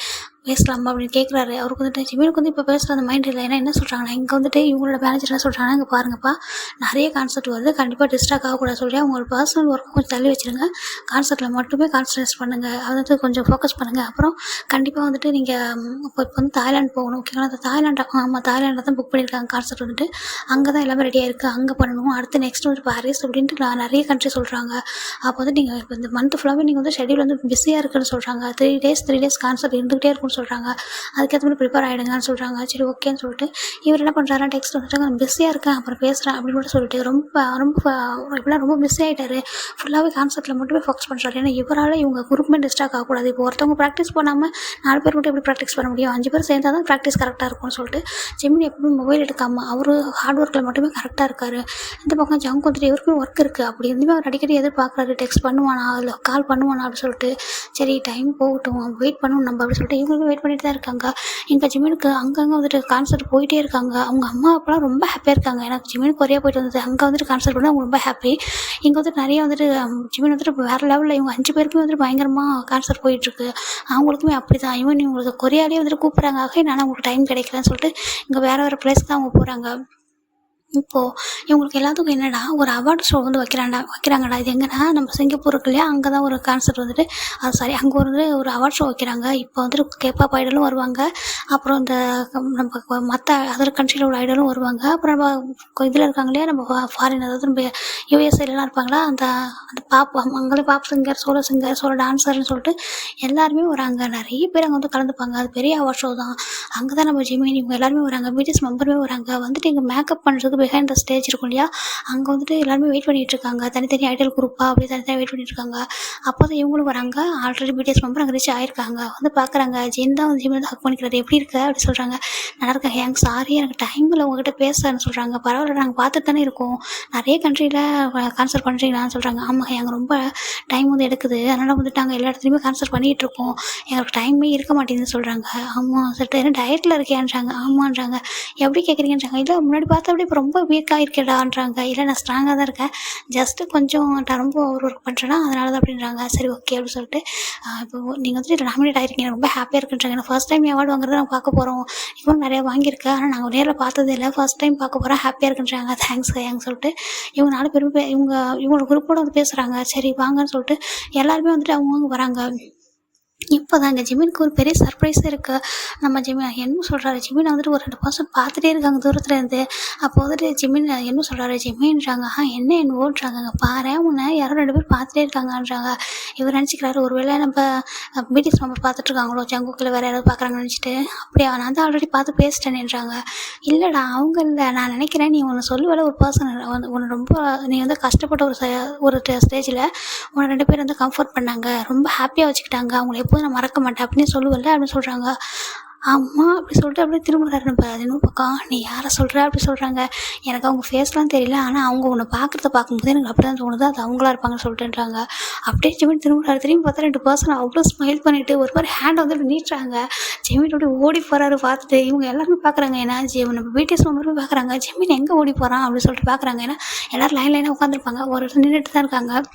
பேசலாமா அப்படின்னு கேட்குறாரு. அவருக்கு வந்துட்டு ஜிம்மினுக்கு வந்து இப்போ பேசுகிற அந்த மைண்ட் இல்லை. ஏன்னா என்ன சொல்கிறாங்கன்னா, இங்கே வந்துட்டு இவங்களோட மேனேஜர் என்ன சொல்கிறாங்கன்னா, இங்கே பாருங்கப்பா, நிறைய கான்செப்ட் வருது, கண்டிப்பாக டிஸ்ட்ராக்ட் ஆகக்கூடாது சொல்லி அவங்களோட பர்சனல் ஒர்க்கு கொஞ்சம் தள்ளி வச்சுருங்க, கான்செப்ட்டில் மட்டுமே கான்சன்ட்ரேட் பண்ணுங்கள், அது வந்து கொஞ்சம் ஃபோக்கஸ் பண்ணுங்கள். அப்புறம் கண்டிப்பாக வந்துட்டு நீங்கள் இப்போ வந்து தாய்லாந்து போகணும், ஓகேங்களா. அந்த தாய்லாண்டில் தான் புக் பண்ணியிருக்காங்க கான்செப்ட் வந்துட்டு, அங்கே தான் எல்லாமே ரெடியாக இருக்குது, அங்கே பண்ணணும். அடுத்து நெக்ஸ்ட் வந்து பாரிஸ் அப்படின்ட்டு நிறைய கண்ட்ரி சொல்கிறாங்க. அப்போ வந்து நீங்கள் இப்போ இந்த மந்த் ஃபுல்லாகவே நீங்கள் வந்து ஷெடியூல் வந்து பிஸியாக இருக்குன்னு சொல்கிறாங்க. 3 டேஸ் கான்செப்ட் இருந்துகிட்டே இருக்குன்னு சொல்கிறாங்க. அதுக்கேற்ற மாதிரி ப்ரிப்பேர் ஆகிடுங்கன்னு சொல்கிறாங்க. சரி ஓகேன்னு சொல்லிட்டு இவர் என்ன பண்ணுறாருன்னா, டெக்ஸ்ட் வந்துட்டு நான் பிஸியாக இருக்கேன், அப்புறம் பேசுகிறேன் அப்படின்னு கூட சொல்லிட்டு இப்படிலாம் ரொம்ப பிஸி ஆகிட்டாரு. ஃபுல்லாகவே கான்செப்ட்டில் மட்டுமே ஃபோக்கஸ் பண்ணுறாரு. ஏன்னா இவரால் இவங்க குரூப்மே டிஸ்ட்ராக்ட் ஆகக்கூடாது. இப்போ ஒருத்தவங்க ப்ராக்டிஸ் பண்ணாமல் 4 பேர் மட்டும் எப்படி ப்ராக்டிஸ் பண்ண முடியும், 5 பேர் சேர்ந்தால் தான் ப்ராக்டிஸ் கரெக்டாக இருக்கும்னு சொல்லிட்டு ஜிம்மின் எப்பவுமே மொபைல் எடுக்காமல் அவர் ஹார்ட் ஒர்க்கில் மட்டுமே கரெக்டாக இருக்கார். இந்த பக்கம் ஜங்க் வந்துட்டு இவருக்குமே ஒர்க் இருக்குது. அப்படி இருந்துமே அவர் அடிக்கடி எதிர்பார்க்குறாரு, டெக்ஸ்ட் பண்ணுவானா இல்லை கால் பண்ணுவானா அப்படின்னு சொல்லிட்டு. சரி டைம் போகட்டும், வெயிட் பண்ணணும் நம்ம அப்படின்னு சொல்லிட்டு இவங்களுமே வெயிட் பண்ணிட்டு தான் இருக்காங்க. எங்கள் ஜிம்மினுக்கு அங்கங்கே வந்துட்டு கான்சர்ட் போயிட்டே இருக்காங்க. அவங்க அம்மா அப்போலாம் ரொம்ப ஹாப்பியாக இருக்காங்க. எனக்கு ஜிம்மின் கொரியா போயிட்டு வந்தது, அங்கே வந்துட்டு கான்சர்ட் பண்ணி அவங்க ரொம்ப ஹாப்பி. இங்கே வந்துட்டு நிறைய வந்துட்டு ஜிம்மின் வந்துட்டு வேறு லெவலில் இவங்க 5 பேருக்குமே வந்துட்டு பயங்கரமாக கான்சர்ட் போயிட்டுருக்கு. அவங்களுக்குமே அப்படி தான். இவங்களுக்கு கொரியாலேயே வந்துட்டு கூப்பிட்றாங்க, ஆனால் அவங்களுக்கு டைம் கிடைக்கலன்னு சொல்லிட்டு இங்கே வேறு பிளேஸ்க்கு தான் அவங்க போகிறாங்க. இப்போது இவங்களுக்கு எல்லாத்துக்கும் என்னடா ஒரு அவார்டு ஷோ வந்து வைக்கிறாங்கடா. இது எங்கன்னா நம்ம சிங்கப்பூர் இருக்கு இல்லையா, அங்கே தான் ஒரு கான்செப்ட் வந்துட்டு அங்கே ஒரு அவார்ட் ஷோ வைக்கிறாங்க. இப்போ வந்துட்டு கேபாப் ஐடலும் வருவாங்க, அப்புறம் இந்த நம்ம மற்ற அதர் கண்ட்ரியில் உள்ள ஐடலும் வருவாங்க, அப்புறம் நம்ம இதில் இருக்காங்க இல்லையா, நம்ம ஃபாரின், அதாவது நம்ம யூஎஸ்ஏலாம் இருப்பாங்களா, அந்த அங்கே பாப் சிங்கர், சோலோ டான்ஸர்னு சொல்லிட்டு எல்லாருமே வராங்க. நிறைய பேர் அங்கே வந்து கலந்துப்பாங்க. அது பெரிய அவார்ட் ஷோ தான். அங்கே தான் நம்ம ஜிமின் இவங்க எல்லாருமே வராங்க, பிடிஎஸ் மெம்பருமே வராங்க. வந்துட்டு இங்கே மேக்கப் பண்ணுறதுக்கு பிஹைண்ட் த ஸ்டேஜ் இருக்கும் இல்லையா, அங்கே வந்துட்டு எல்லாருமே வெயிட் பண்ணிட்டு இருக்காங்க. தனித்தனி ஐடல் குரூப்பாக அப்படி தனித்தனியாக வெயிட் பண்ணிட்டு இருக்காங்க. அப்போ தான் இவங்களும் வராங்க. ஆல்ரெடி பிடிஎஸ் மெம்பர் அங்கே ரீச் ஆயிருக்காங்க. வந்து பார்க்குறாங்க, ஜென் தான் வந்து ஜிம் வந்து ஹக் பண்ணிக்கிறாரு. எப்படி இருக்க அப்படி சொல்கிறாங்க. நல்லா இருக்கேன், எனக்கு சாரி எனக்கு டைம் இல்லை உங்ககிட்ட பேசுறேன்னு சொல்கிறாங்க. பரவாயில்ல, நாங்கள் பார்த்துட்டு தானே இருக்கோம், நிறைய கண்ட்ரியில் கான்சர்ட் பண்ணுறீங்களான்னு சொல்கிறாங்க. ஆமாம், எங்கள் ரொம்ப டைம் வந்து எடுக்குது, அதனால் வந்துட்டு நாங்கள் எல்லா இடத்துலையுமே கான்சர்ட் பண்ணிகிட்டு இருக்கோம், எங்களுக்கு டைமே இருக்க மாட்டேங்குதுன்னு சொல்கிறாங்க. ஆமாம் சரி, என்ன டயட்டில் இருக்கேன்றாங்க. ஆமான்றாங்க. எப்படி கேட்குறீங்கன்றாங்க. இல்லை முன்னாடி பார்த்தா அப்படி இப்போ ரொம்ப வீக்காக இருக்கேடான்றாங்க. இல்லை நான் ஸ்ட்ராங்காக தான் இருக்கேன், ஜஸ்ட்டு கொஞ்சம் நான் ரொம்ப ஓவர் ஒர்க் பண்ணுறேன்னா அதனால தான் அப்படின்றாங்க. சரி ஓகே அப்படின்னு சொல்லிட்டு இப்போ நீங்கள் வந்துட்டு நாமினேட் ஆகிருக்கீங்க, ரொம்ப ஹாப்பியாக இருக்குன்றாங்க. ஏன்னா ஃபர்ஸ்ட் டைம் அவார்டு வாங்குறத நாங்கள் பார்க்க போகிறோம். இப்போ நிறையா வாங்கியிருக்கேன், ஆனால் நாங்கள் நேரில் பார்த்தது இல்லை, ஃபர்ஸ்ட் டைம் பார்க்க போகிறோம், ஹாப்பியாக இருக்குன்றாங்க. தேங்க்ஸ் சொல்லிட்டு இவங்க 4 பேரும் இவங்களோட குரூப்போடு வந்து பேசுகிறாங்க. சரி வாங்கன்னு சொல்லிட்டு எல்லாருமே வந்துட்டு அவங்கவுங்க வராங்க. இப்போதாங்க ஜிமினுக்கு ஒரு பெரிய சர்ப்ரைஸே இருக்குது. நம்ம என்ன சொல்கிறாரு ஜிமின் வந்துட்டு ஒரு 2 பர்சன் பார்த்துட்டே இருக்காங்க தூரத்துலேருந்து. அப்போ வந்துட்டு ஜிமின் என்ன சொல்கிறாரு ஜிமின்றாங்க, என்ன என்னவோன்றாங்க, "அங்கே பாரேன் உன்னை யாரோ 2 பேர் பார்த்துட்டே இருக்காங்கன்றாங்க." இவர் நினச்சிக்கிறாரு ஒருவேளை நம்ம பிடிஎஸ் மெம்பர் பார்த்துட்ருக்காங்களோ, ஜங்குக்கில் வேறு யாராவது பார்க்குறாங்கன்னு நினச்சிட்டு, "அப்படியா நான் தான் ஆல்ரெடி பார்த்து பேசிட்டேனேன்றாங்க." "இல்லைடா அவங்க இல்லை, நான் நினைக்கிறேன் நீ ஒன்று சொல்லுவேல ஒரு பர்சன் வந்து உன்னை ரொம்ப நீ வந்து கஷ்டப்பட்ட ஒரு ஸ்டேஜில் உன்னை 2 பேர் வந்து கம்ஃபர்ட் பண்ணாங்க, ரொம்ப ஹாப்பியாக வச்சுக்கிட்டாங்க, அவங்கள எப்போதும் நான் மறக்க மாட்டேன் அப்படின்னு சொல்லுவல்ல" அப்படின்னு சொல்கிறாங்க. ஆமா அப்படி சொல்லிட்டு அப்படியே திரும்புறாரு நம்ம இன்னொரு பக்கம். "நீ யாரை சொல்கிற?" அப்படி சொல்கிறாங்க. "எனக்கு அவங்க ஃபேஸ்லாம் தெரியல, ஆனால் அவங்க உன்னை பார்க்கும்போது எனக்கு அப்படி தான் தோணுது, அது அவங்களா இருப்பாங்கன்னு சொல்லிட்டுன்றாங்க." அப்படியே ஜெமின் திரும்புறாரு. திரும்பி பார்த்தா 2 பர்சன் அவ்வளோ ஸ்மைல் பண்ணிட்டு ஒரு மாதிரி ஹேண்ட் வந்து அப்படி நீட்டுறாங்க. ஜெமின் அப்படியே ஓடி போகிறாரு. பார்த்துட்டு இவங்க எல்லாருமே பார்க்குறாங்க. ஏன்னா நம்ம பிடிஎஸ் மெம்பருமே பார்க்குறாங்க. ஜெமின் எங்கே ஓடி போகிறான் அப்படின்னு சொல்லிட்டு பார்க்குறாங்க. ஏன்னா எல்லோரும் லைனாக உட்காந்துருப்பாங்க, ஒரு இடத்துல நின்றுட்டு தான் இருக்காங்க.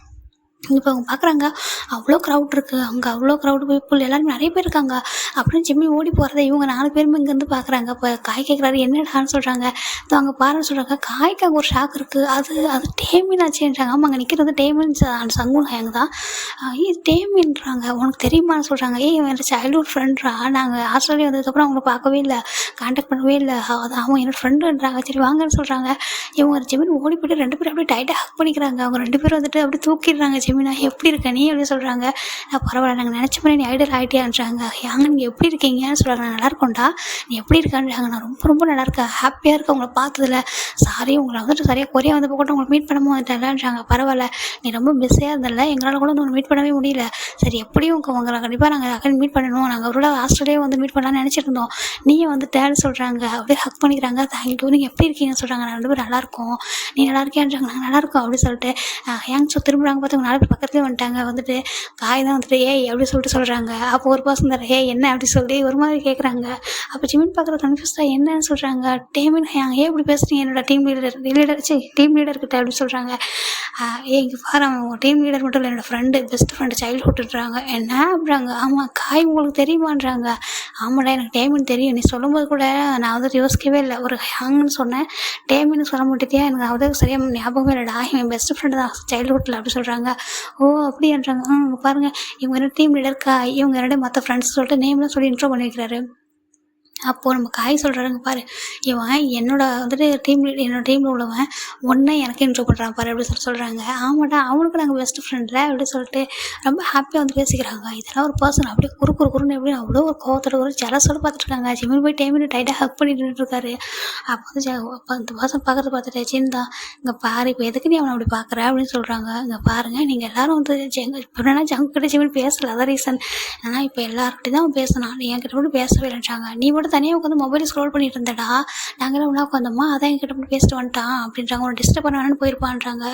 இப்போ அவங்க பார்க்குறாங்க, அவ்வளோ க்ரௌட் இருக்குது அங்கே, அவ்வளோ க்ரௌடு பீப்புள் எல்லாருமே நிறைய பேர் இருக்காங்க. அப்படின்னு ஜிம்மி ஓடி போகிறத இவங்க 4 பேருமே இங்கேருந்து பார்க்குறாங்க. இப்போ காய் கேட்குறாரு, என்னடான்னு சொல்கிறாங்க. இப்போ அங்கே பாருன்னு சொல்கிறாங்க. காய்க்கு அங்கே ஒரு ஷாக் இருக்குது, அது டேமினாச்சேன்றாங்க. ஆமாம் அங்கே நிற்கிறது டேமின் அந்த சங்குன் ஹேங் தான். டேமின்றாங்க. "உனக்கு தெரியுமான்னு சொல்கிறாங்க. என்னோட சைல்ட்ஹுட் ஃப்ரெண்ட்ரா, நாங்கள் ஆஸ்திரேலியா வந்ததுக்கப்புறம் அவங்கள பார்க்கவே இல்லை, கான்டாக்ட் பண்ணவே இல்லை, அது அவன் என்னோட ஃப்ரெண்டுன்றாங்க." சரி வாங்கன்னு சொல்கிறாங்க. இவங்க ஜிமின் ஓடி போய்ட்டு 2 பேரும் அப்படியே டைட்டாக ஹக் பண்ணிக்கிறாங்க. அவங்க 2 பேரும் வந்துட்டு அப்படியே தூக்கிடுறாங்க. "ஜெமினா எப்படி இருக்க நீ?" அப்படின்னு சொல்கிறாங்க. "பரவாயில்ல, நாங்கள் நினச்ச மாதிரி நீ ஐடல் ஆகிட்டியான்றாங்க." "ஏங்க நீங்கள் எப்படி இருக்கீங்கன்னு சொல்கிறாங்க. "நான் நல்லா இருக்கோண்டா, நீ எப்படி இருக்கான்றாங்க." "நான் ரொம்ப ரொம்ப நல்லா இருக்கேன், ஹாப்பியாக இருக்கேன் உங்களை பார்த்ததில்ல. சாரி உங்களை வந்துட்டு சரியாக கொரியா வந்து போட்டு உங்களை மீட் பண்ண வந்துட்டேன்றாங்க." "பரவாயில்ல, நீ ரொம்ப பிஸியாக இருந்தல, எங்களால் கூட வந்து உங்களை மீட் பண்ணவே முடியல. சரி எப்படியும் உங்களை கண்டிப்பாக நாங்கள் அகைன் மீட் பண்ணணும், நாங்கள் அவரோட ஆஸ்திரேலியா வந்து மீட் பண்ணலாம்னு நினச்சிட்டு இருந்தோம், நீயே வந்துட்டேன்னு சொல்கிறாங்க." அப்படியே ஹக் பண்ணிக்கிறாங்க. "தேங்க்யூ, நீங்கள் எப்படி இருக்கீங்கன்னு சொல்கிறாங்க." "நான் 2 பேரும் நல்லாயிருக்கோம், நீ நல்லா இருக்கியான்றாங்க." "நாங்கள் நல்லாயிருக்கோம்." அப்படின்னு சொல்லிட்டு ஹேங்ஸோ திரும்புறாங்க. பார்த்து 4 பேர் பக்கத்துலேயே வந்துட்டாங்க. வந்துட்டு காய் தான் வந்துட்டு "ஏய்" அப்படி சொல்லிட்டு சொல்கிறாங்க. அப்போ ஒரு பர்சன் தர "ஏய் என்ன?" அப்படி சொல்லி ஒரு மாதிரி கேட்குறாங்க. அப்போ ஜிமின் பார்க்குற கன்ஃபியூஸ்டாக என்னன்னு சொல்கிறாங்க. "டேமின் ஹேங் ஏன் இப்படி பேசுகிறீங்க என்னோட டீம் லீடர்கிட்ட?" அப்படின்னு சொல்கிறாங்க. இங்கே பாரு, அவன் டீம் லீடர் மட்டும் இல்லை, என்னோடய ஃப்ரெண்டு, பெஸ்ட் ஃப்ரெண்டு, சைல்ட்ஹுட்ன்றாங்க. "என்ன?" அப்படின்றாங்க. "ஆமாம் காய் உங்களுக்கு தெரியுமான்றாங்க." "ஆமாடா எனக்கு டேமின் தெரியும், நீ சொல்லும்போது கூட நான் வந்துட்டு யோசிக்கவே இல்லை, ஒரு ஹேங்னு சொன்னேன், டேமின்னு சொல்ல மாட்டேதியா, எனக்கு அவ்வளோ சரியாக ஞாபகமே இல்லைடா, என் பெஸ்ட் ஃப்ரெண்டு தான் சைல்ட்ஹுட்டில்." அப்படி சொல்கிறாங்க. "ஓ அப்படின்றாங்க." பாருங்கள் இவங்க 2 டீம் லீடர் இவங்க 2 மற்ற ஃப்ரெண்ட்ஸ் சொல்லிட்டு நேம்லாம் சொல்லி இன்ட்ரோ பண்ணி வைக்கிறாரு. அப்போது நம்ம காய் சொல்கிறாங்க, "பாரு இவன் என்னோட வந்துட்டு என்னோடய டீமில் உள்ளவன் ஒன்றை எனக்கு இன்ட்ரோ பண்ணுறான் பாரு." அப்படி சொல்கிறாங்க. "ஆமாடா அவனுக்கு நாங்கள் பெஸ்ட் ஃப்ரெண்டில்." அப்படி சொல்லிட்டு ரொம்ப ஹாப்பியாக வந்து பேசிக்கிறாங்க. இதெல்லாம் ஒரு பர்சன் அப்படியே குறுன்னு எப்படி அவ்வளோ ஒரு கோவத்தோட ஒரு ஜலசோடு பார்த்துட்ருக்காங்க. ஜிமின் போய் டைமில் டைட்டாக ஹக் பண்ணிட்டு இருக்காரு. அப்போ வந்து அந்த பர்சன் பார்க்குறது பார்த்துட்டு, "சின்தா இங்கே பாரு, இப்போ எதுக்கு நீ அவனை அப்படி பார்க்குற?" அப்படின்னு சொல்கிறாங்க. "இங்கே பாருங்கள் நீங்கள் எல்லோரும் வந்து இப்போ என்னன்னா ஜங்குக்கிட்ட ஜிமின் பேசலை, அதான் ரீசன். ஆனால் இப்போ எல்லாருக்கிட்டையும் தான் அவன் பேசினான், நீ என்கிட்ட மட்டும் பேசவே இல்லைன்றாங்க. நீ மட்டும் தனியாக உட்காந்து மொபைல் ஸ்க்ரோல் பண்ணிட்டு இருந்தடா, நாங்களாம் ஒன்றா உட்காந்தோமா, அதான் என்கிட்ட மட்டும் பேசிட்டு வந்துட்டான்." அப்படின்றாங்க. "உன்னை டிஸ்டர்ப் பண்ண வேணும்னு போயிருப்பான்றாங்க."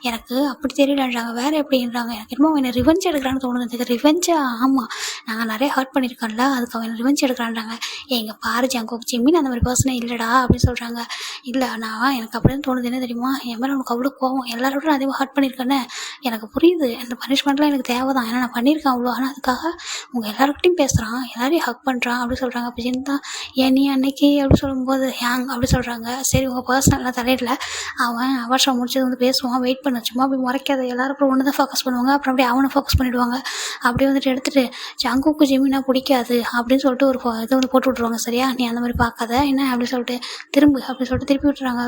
"எனக்கு அப்படி தெரியலன்றாங்க, வேறு எப்படின்றாங்க." "எனக்கு என்னமோ அவனை ரிவெஞ்ச் எடுக்கிறான்னு தோணுது." "எனக்கு ரிவெஞ்சா?" "ஆமாம், நாங்கள் நிறைய ஹர்ட் பண்ணியிருக்கோம்ல, அதுக்கு அவன் ரிவெஞ்ச் எடுக்கிறான்றாங்க." "எங்க பாரு ஜங்கோக், ஜிம்மின் அந்த மாதிரி பர்சனே இல்லைடா." அப்படின்னு சொல்கிறாங்க. "இல்லை நான் எனக்கு அப்படின்னு தோணுது, என்ன தெரியுமா, என் மேலே அவனுக்கு அவ்வளோ கோவம், எல்லாரோட நான் அதிகமாக ஹர்ட் பண்ணியிருக்கேன்னு எனக்கு புரியுது, அந்த பனிஷ்மெண்ட்லாம் எனக்கு தேவை தான், ஏன்னா நான் பண்ணியிருக்கேன் அவ்வளோ, ஆனால் அதுக்காக உங்கள் எல்லாருக்கிட்டையும் பேசுகிறான், எல்லாரையும் ஹக் பண்ணுறான்." அப்படி சொல்கிறாங்க. அப்போ ஜிந்தா, "ஏன் நீ அன்னைக்கு?" அப்படி சொல்லும்போது ஹேங் அப்படி சொல்கிறாங்க. "சரி உங்கள் பர்சனலாக தலையிடல, அவன் அவசரம் முடிச்சது வந்து பேசுவான், வெயிட் பண்ண, சும்மா அப்படி முறைக்காத, எல்லாரும் அப்புறம் ஒன்று தான் ஃபோக்கஸ் பண்ணுவாங்க, அப்புறம் அப்படியே அவனை ஃபோக்கஸ் பண்ணிவிடுவாங்க." அப்படியே வந்துட்டு எடுத்துகிட்டு, "ஜங்குக்கு ஜிமினா பிடிக்காது அப்படின்னு சொல்லிட்டு ஒரு இதை வந்து போட்டு விட்ருவாங்க, சரியா, நீ அந்த மாதிரி பார்க்காத என்ன." அப்படி சொல்லிட்டு திரும்பு அப்படி சொல்லிட்டு திருப்பி விட்டுறாங்க.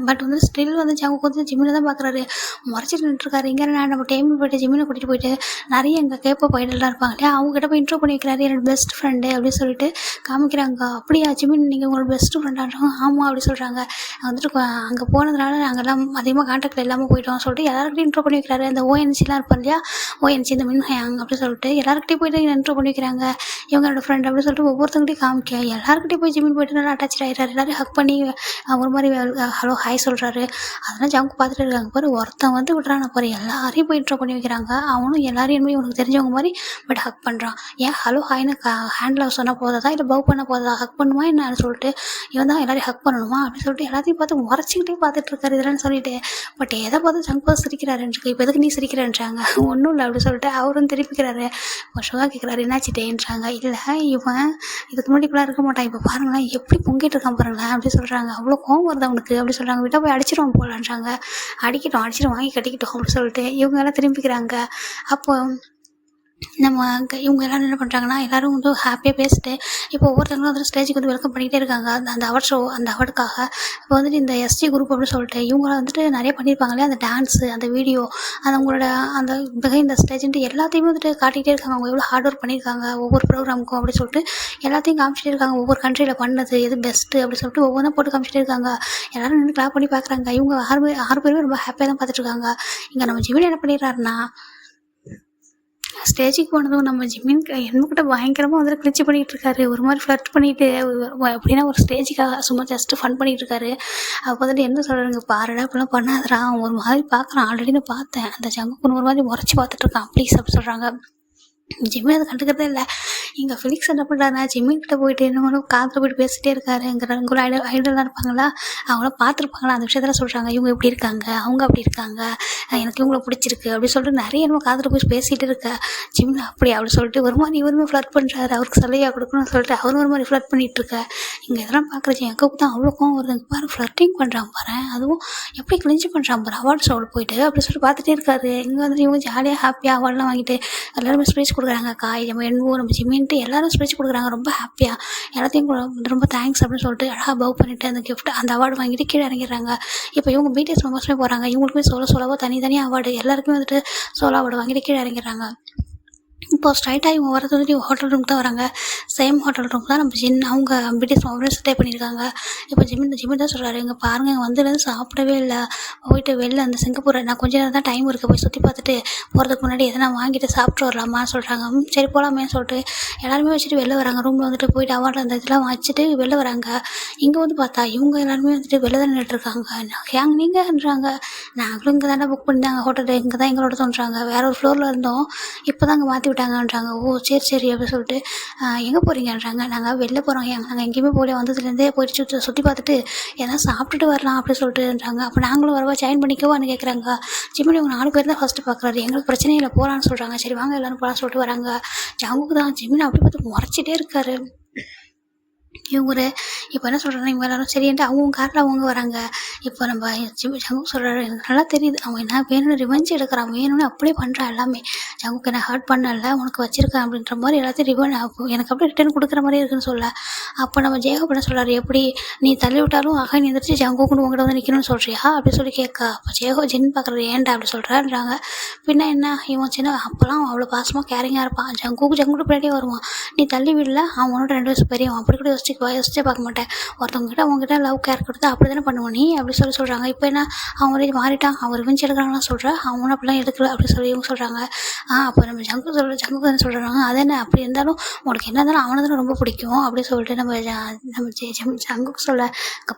பட் வந்து ஸ்டில் வந்து ஜங்குக்கு வந்து ஜிம்மில் தான் பார்க்குறாரு, முறைச்சிட்டு நின்றுருக்காரு. இங்கே நம்ம டைமில் போய்ட்டு ஜிம்மினை கூட்டிகிட்டு போயிட்டு நிறைய எங்கள் கேப்பப் ஐடல்லாம் இருப்பாங்க இல்லையா, அவங்ககிட்ட போய் இன்ட்ரோ பண்ணி வைக்கிறாரு, என்னோட பெஸ்ட் ஃப்ரெண்டு அப்படின்னு சொல்லிட்டு காமிக்கிறாங்க. "அப்படியா ஜிமின், நீங்கள் உங்களோட பெஸ்ட் ஃப்ரெண்டாக?" "ஆமாம்." அப்படி சொல்கிறாங்க. வந்துட்டு அங்கே போனதுனால நாங்கள் எல்லாம் அதிகமாக கான்டாக்டில் இல்லாமல் போயிட்டோம் சொல்லிட்டு எல்லாருக்கிட்டையும் இன்ட்ரோ பண்ணி வைக்கிறாரு. அந்த ஓஎன்சிலாம் இருப்பார் இல்லையா, ஓஎன்சி இந்த மின் ஹேங் அப்படி சொல்லிட்டு எல்லாருக்கிட்டையும் போய்ட்டு இன்ட்ரோ பண்ணி வைக்கிறாங்க. இவங்களோட ஃப்ரெண்ட் அப்படி சொல்லிட்டு ஒவ்வொருத்தங்கிட்டையும் காமிக்க எல்லாருக்கிட்டையும் போய் ஜிமின் போய்ட்டு நல்லா அட்டாச் ஆகிடுறாரு. எல்லாரையும் ஹக் பண்ணி ஒரு மாதிரி ஹலோ ஹாய் சொல்கிறாரு. அதெல்லாம் ஜங்கு பார்த்துட்டு இருக்காங்க. பாரு ஒருத்தன் வந்து விட்றான பாரு, எல்லாரையும் போய் இன்ட்ரோ பண்ணி வைக்கிறாங்க. அவனும் எல்லாரையும் உனக்கு தெரிஞ்சவங்க மாதிரி பட் ஹக் பண்ணுறான். ஏன் ஹலோ ஹாய்னு ஹேண்டில் சொன்னால் போதாதா, இல்லை பவ் பண்ண போதாதா, ஹக் பண்ணுமா என்னன்னு சொல்லிட்டு இவன் தான் எல்லாரையும் ஹக் பண்ணணுமா அப்படின்னு சொல்லிட்டு எல்லாத்தையும் பார்த்து முறைச்சிக்கிட்டே பார்த்துட்டு இருக்காரு. இதெல்லாம் சொல்லிட்டு பட் எதை பார்த்து ஜங்கு பார்த்து சிரிக்கிறாருன்றது, இப்போ எதுக்கு நீ சிரிக்கிறேன்றாங்க. "ஒன்றும் இல்லை." அப்படி சொல்லிட்டு அவரும் திருப்பிக்கிறாரு. சுகா கேட்குறாரு, "என்னாச்சுட்டேன்றாங்க." "இல்லை இவன் இதுக்கு முன்னாடி இப்படிலாம் இருக்க மாட்டான், இப்போ பாருங்களேன் எப்படி பொங்கிட்டு இருக்கான் பாருங்களேன்." அப்படி சொல்கிறாங்க. "அவ்வளோ கோவம் வருது அவனுக்கு." அப்படி சொல்கிறாங்க. "விட்டால் போய் அடிச்சிடுவோம் போகலான்றாங்க." "அடிக்கிட்டோம், அடிச்சிட்டு வாங்கி கட்டிக்கிட்டோம்." அப்படி சொல்லிட்டு இவங்க எல்லாம் திரும்பிக்கிறாங்க. அப்போ நம்ம இவங்க எல்லோரும் என்ன பண்ணுறாங்கன்னா, எல்லோரும் வந்து ஹாப்பியாக பேசிட்டு இப்போ ஒவ்வொருத்தவங்களும் வந்துட்டு ஸ்டேஜுக்கு வந்து வெல்கம் பண்ணிகிட்டே இருக்காங்க. அந்த அந்த அவார்ட் ஷோ அந்த அவார்டுக்காக. இப்போ வந்துட்டு இந்த எஸ்ஜி குரூப் அப்படின்னு சொல்லிட்டு இவங்க வந்துட்டு நிறைய பண்ணியிருப்பாங்க இல்லையா, அந்த டான்ஸு, அந்த வீடியோ, அது அவங்களோட அந்த பிஹைண்ட் த ஸ்டேஜ்ன்ட்டு எல்லாத்தையுமே வந்துட்டு காட்டிகிட்டே இருக்காங்க. அவங்க எவ்வளோ ஹார்ட் ஒர்க் பண்ணியிருக்காங்க ஒவ்வொரு ப்ரோக்ராமுக்கும் அப்படின்னு சொல்லிட்டு எல்லாத்தையும் காமிச்சிட்டே இருக்காங்க. ஒவ்வொரு கண்ட்ரியில் பண்ணது எது பெஸ்ட்டு அப்படின்னு சொல்லிட்டு ஒவ்வொன்றா போட்டு காமிச்சிட்டே இருக்காங்க. எல்லோரும் நின்று கிளாப் பண்ணி பார்க்குறாங்க. இவங்க 6 பேருமே ரொம்ப ஹாப்பியாக தான் பார்த்துட்ருக்காங்க. இங்கே நம்ம ஜிமின் என்ன பண்ணிடுறாருன்னா, ஸ்டேஜுக்கு போனதும் நம்ம ஜிமின் என்கிட்ட பயங்கரமாக வந்துட்டு கிழிச்சு பண்ணிகிட்டு இருக்காரு. ஒரு மாதிரி ஃப்ளர்ட் பண்ணிட்டு எப்படின்னா ஒரு ஸ்டேஜுக்காக சும்மா ஜஸ்ட்டு ஃபன் பண்ணிகிட்டு இருக்காரு. அப்போ வந்துட்டு என்ன சொல்கிறாங்க, பாருடா இப்படிலாம் பண்ணாதடா, அவன் ஒரு மாதிரி பார்க்குறான். ஆல்ரெடி நான் பார்த்தேன், அந்த ஜங்குக்குன்னு ஒரு மாதிரி முறைச்சி பார்த்துட்ருக்கான் ப்ளீஸ் அப்படி சொல்கிறாங்க. ஜிம்மி அதை கண்டுக்கிறதே இல்லை. இங்கே ஃபிலிக்ஸ் என்ன பண்ணுறாருன்னா, ஜிம்மின்கிட்ட போயிட்டு என்ன பண்ணும் காதில் போய்ட்டு பேசிகிட்டே இருக்காரு. இங்கே ஐடலாக இருப்பாங்களா, அவங்களாம் பார்த்துருப்பாங்களா, அந்த விஷயத்தில் சொல்கிறாங்க. இவங்க எப்படி இருக்காங்க, அவங்க அப்படி இருக்காங்க, எனக்கு இவங்கள பிடிச்சிருக்கு அப்படின்னு சொல்லிட்டு நிறைய என்னமோ காதில் போய் பேசிகிட்டு இருக்க. ஜிம்மி அப்படி அப்படி சொல்லிட்டு ஒரு மாதிரி இவருமே ஃப்ளர்ட் பண்ணுறாரு. அவருக்கு சலுகையாக கொடுக்கணும்னு சொல்லிட்டு அவரும் ஒரு மாதிரி ஃப்ளர்ட் பண்ணிகிட்ருக்க. இங்கே இதெல்லாம் பார்க்குறச்சு எங்களுக்கு தான் அவ்வளோ கோவம் வருது. இங்கே பாரு ஃப்ளர்ட்டிங் பண்ணுறான் பாரு, அதுவும் எப்படி கிழிஞ்சு பண்ணுறான் பாரு அவார்டு ஷோவில் போயிட்டு அப்படி சொல்லிட்டு பார்த்துட்டே இருக்காரு. இங்கே வந்துட்டு இவங்க ஜாலியாக ஹாப்பியாக அவார்டெலாம் வாங்கிட்டு எல்லாருமே ஸ்பீச் கொடுக்குறாங்க. காய் நம்ம எண்போ நம்ம ஜிம்மின்ட்டு எல்லாரும் ஸ்பீச் கொடுக்குறாங்க ரொம்ப ஹாப்பியாக. எல்லாத்தையும் ரொம்ப தேங்க்ஸ் அப்படின்னு சொல்லிட்டு அழகாக பவ் பண்ணிவிட்டு அந்த கிஃப்ட் அந்த அவார்டு வாங்கிட்டு கீழே இறங்கிடுறாங்க. இப்போ இவங்க பிடிஎஸ் மெம்பர்ஸுமே போகிறாங்க. இவங்களுக்குமே சோலோவாக தனித்தனியாக அவார்டு எல்லாருக்குமே வந்துட்டு சோலோ அவார்டு வாங்கிட்டு கீழே இறங்கிடுறாங்க. இப்போ ஸ்ட்ரைட்டாக இவங்க வரது வந்துட்டு ஹோட்டல் ரூம் தான் வராங்க. சேம் ஹோட்டல் ரூம் தான் நம்ம அவங்க பிடிஎஸ் மெம்பர்ஸ் ஸ்டே பண்ணியிருக்காங்க. இப்போ ஜிம்மின் தான் சொல்கிறாரு, இங்கே பாருங்கள் இங்கே வந்துலேருந்து சாப்பிடவே இல்லை, போயிட்டு வெளில அந்த சிங்கப்பூரை நான் கொஞ்சம் நேரம் தான் டைம் இருக்குது, போய் சுற்றி பார்த்துட்டு போகிறதுக்கு முன்னாடி எதனா வாங்கிட்டு சாப்பிட்டு வரலாமா சொல்கிறாங்க. சரி போகலாமே சொல்லிட்டு எல்லாருமே வச்சுட்டு வெளில வராங்க. ரூமில் வந்துட்டு போயிட்டு அவார்டில் அந்த இதெல்லாம் வச்சுட்டு வெளில வராங்க. இங்கே வந்து பார்த்தா இவங்க எல்லாருமே வந்துட்டு வெளில தான் நின்றுட்டுருக்காங்க. ஏங்க நீங்கன்றாங்க, நாங்களும் இங்கே தானே புக் பண்ணியிருந்தாங்க ஹோட்டல், இங்கே தான் எங்களோட தோன்றாங்க, வேறு ஒரு ஃப்ளோரில் இருந்தோம், இப்போ தான் அங்கே மாற்றி விட்டாங்கன்றாங்க. ஓ சரி சரி அப்படின்னு சொல்லிட்டு எங்கே போகிறீங்கன்றாங்க. நாங்கள் வெளில போகிறோம், நாங்கள் எங்கேயுமே போகல, வந்ததுலேருந்தே போயிட்டு சுற்றி பார்த்துட்டு எதனா சாப்பிட்டுட்டு வரலாம் அப்படின்னு சொல்லிட்டுன்றாங்க. அப்போ நாங்களும் வரவா ஜாயின் பண்ணிக்கவான்னு கேட்குறாங்க. ஜிம்மில் இவங்க 4 பேர் தான் ஃபஸ்ட்டு பார்க்குறாரு. எங்களுக்கு பிரச்சனை இல்லை போகலான்னு சொல்கிறாங்க. சரி வாங்க எல்லோரும் போகலான்னு சொல்லிட்டு வராங்க. ஜங்குக்கு தான் ஜிம்மின் அப்படி பார்த்து முறைச்சிட்டே இருக்காரு. இவங்க இப்போ என்ன சொல்கிறாங்கன்னா, இவங்க எல்லாரும் சரின்ட்டு அவங்க காரில் அவங்க வராங்க. இப்போ நம்ம ஜங்கு சொல்கிறாரு, எனக்கு நல்லா தெரியுது அவன் என்ன வேணும்னு ரிவெஞ்ச் எடுக்கிறான், வேணும்னு அப்படியே பண்ணுறான் எல்லாமே. ஜங்குக்கு என்ன ஹர்ட் பண்ணல, உனக்கு வச்சிருக்கேன் அப்படின்ற மாதிரி எல்லாத்தையும் எனக்கு அப்படியே ரிட்டர்ன் கொடுக்குற மாதிரி இருக்குன்னு சொல்ல. அப்போ நம்ம ஜேகப் என்ன சொல்கிறாரு, எப்படி நீ தள்ளி விட்டாலும் நீ எந்திரிச்சு ஜங்குக்குன்னு உங்கள்கிட்ட வந்து நிற்கணும்னு சொல்கிறியா அப்படின்னு சொல்லி கேட்க. அப்போ ஜேகோ ஜின் பார்க்குறது ஏன்டா அப்படி சொல்கிறான்றாங்க. பின்ன என்ன இவன் சின்ன அப்போலாம் அவ்வளோ பாசமாக கேரிங்காக இருப்பான், ஜங்குக்கு பின்னாடியே வருவான், நீ தள்ளி விடல அவனோட 2 வயசு பெரியவன், அப்படி கூட யோசிச்சே பார்க்க மாட்டேன், ஒருத்தவங்ககிட்ட அவங்ககிட்ட லவ் கேர் கொடுத்து அப்படி தானே பண்ணுவோம் நீ அப்படி சொல்கிறாங்க. இப்போ என்ன அவன் ஒரே மாறிட்டான், அவன் ரிவெஞ்ச் எடுக்கிறாங்கன்னு சொல்கிறேன், அவனும் அப்படிலாம் எடுக்கல அப்படி சொல்லி இவங்க சொல்கிறாங்க. அப்போ நம்ம ஜங்கு என்ன சொல்கிறாங்க, அது என்ன அப்படி இருந்தாலும் உனக்கு என்ன இருந்தாலும் அவனை தானே ரொம்ப பிடிக்கும் அப்படி சொல்லிட்டு நம்ம ஜங்குக்கு சொல்ல.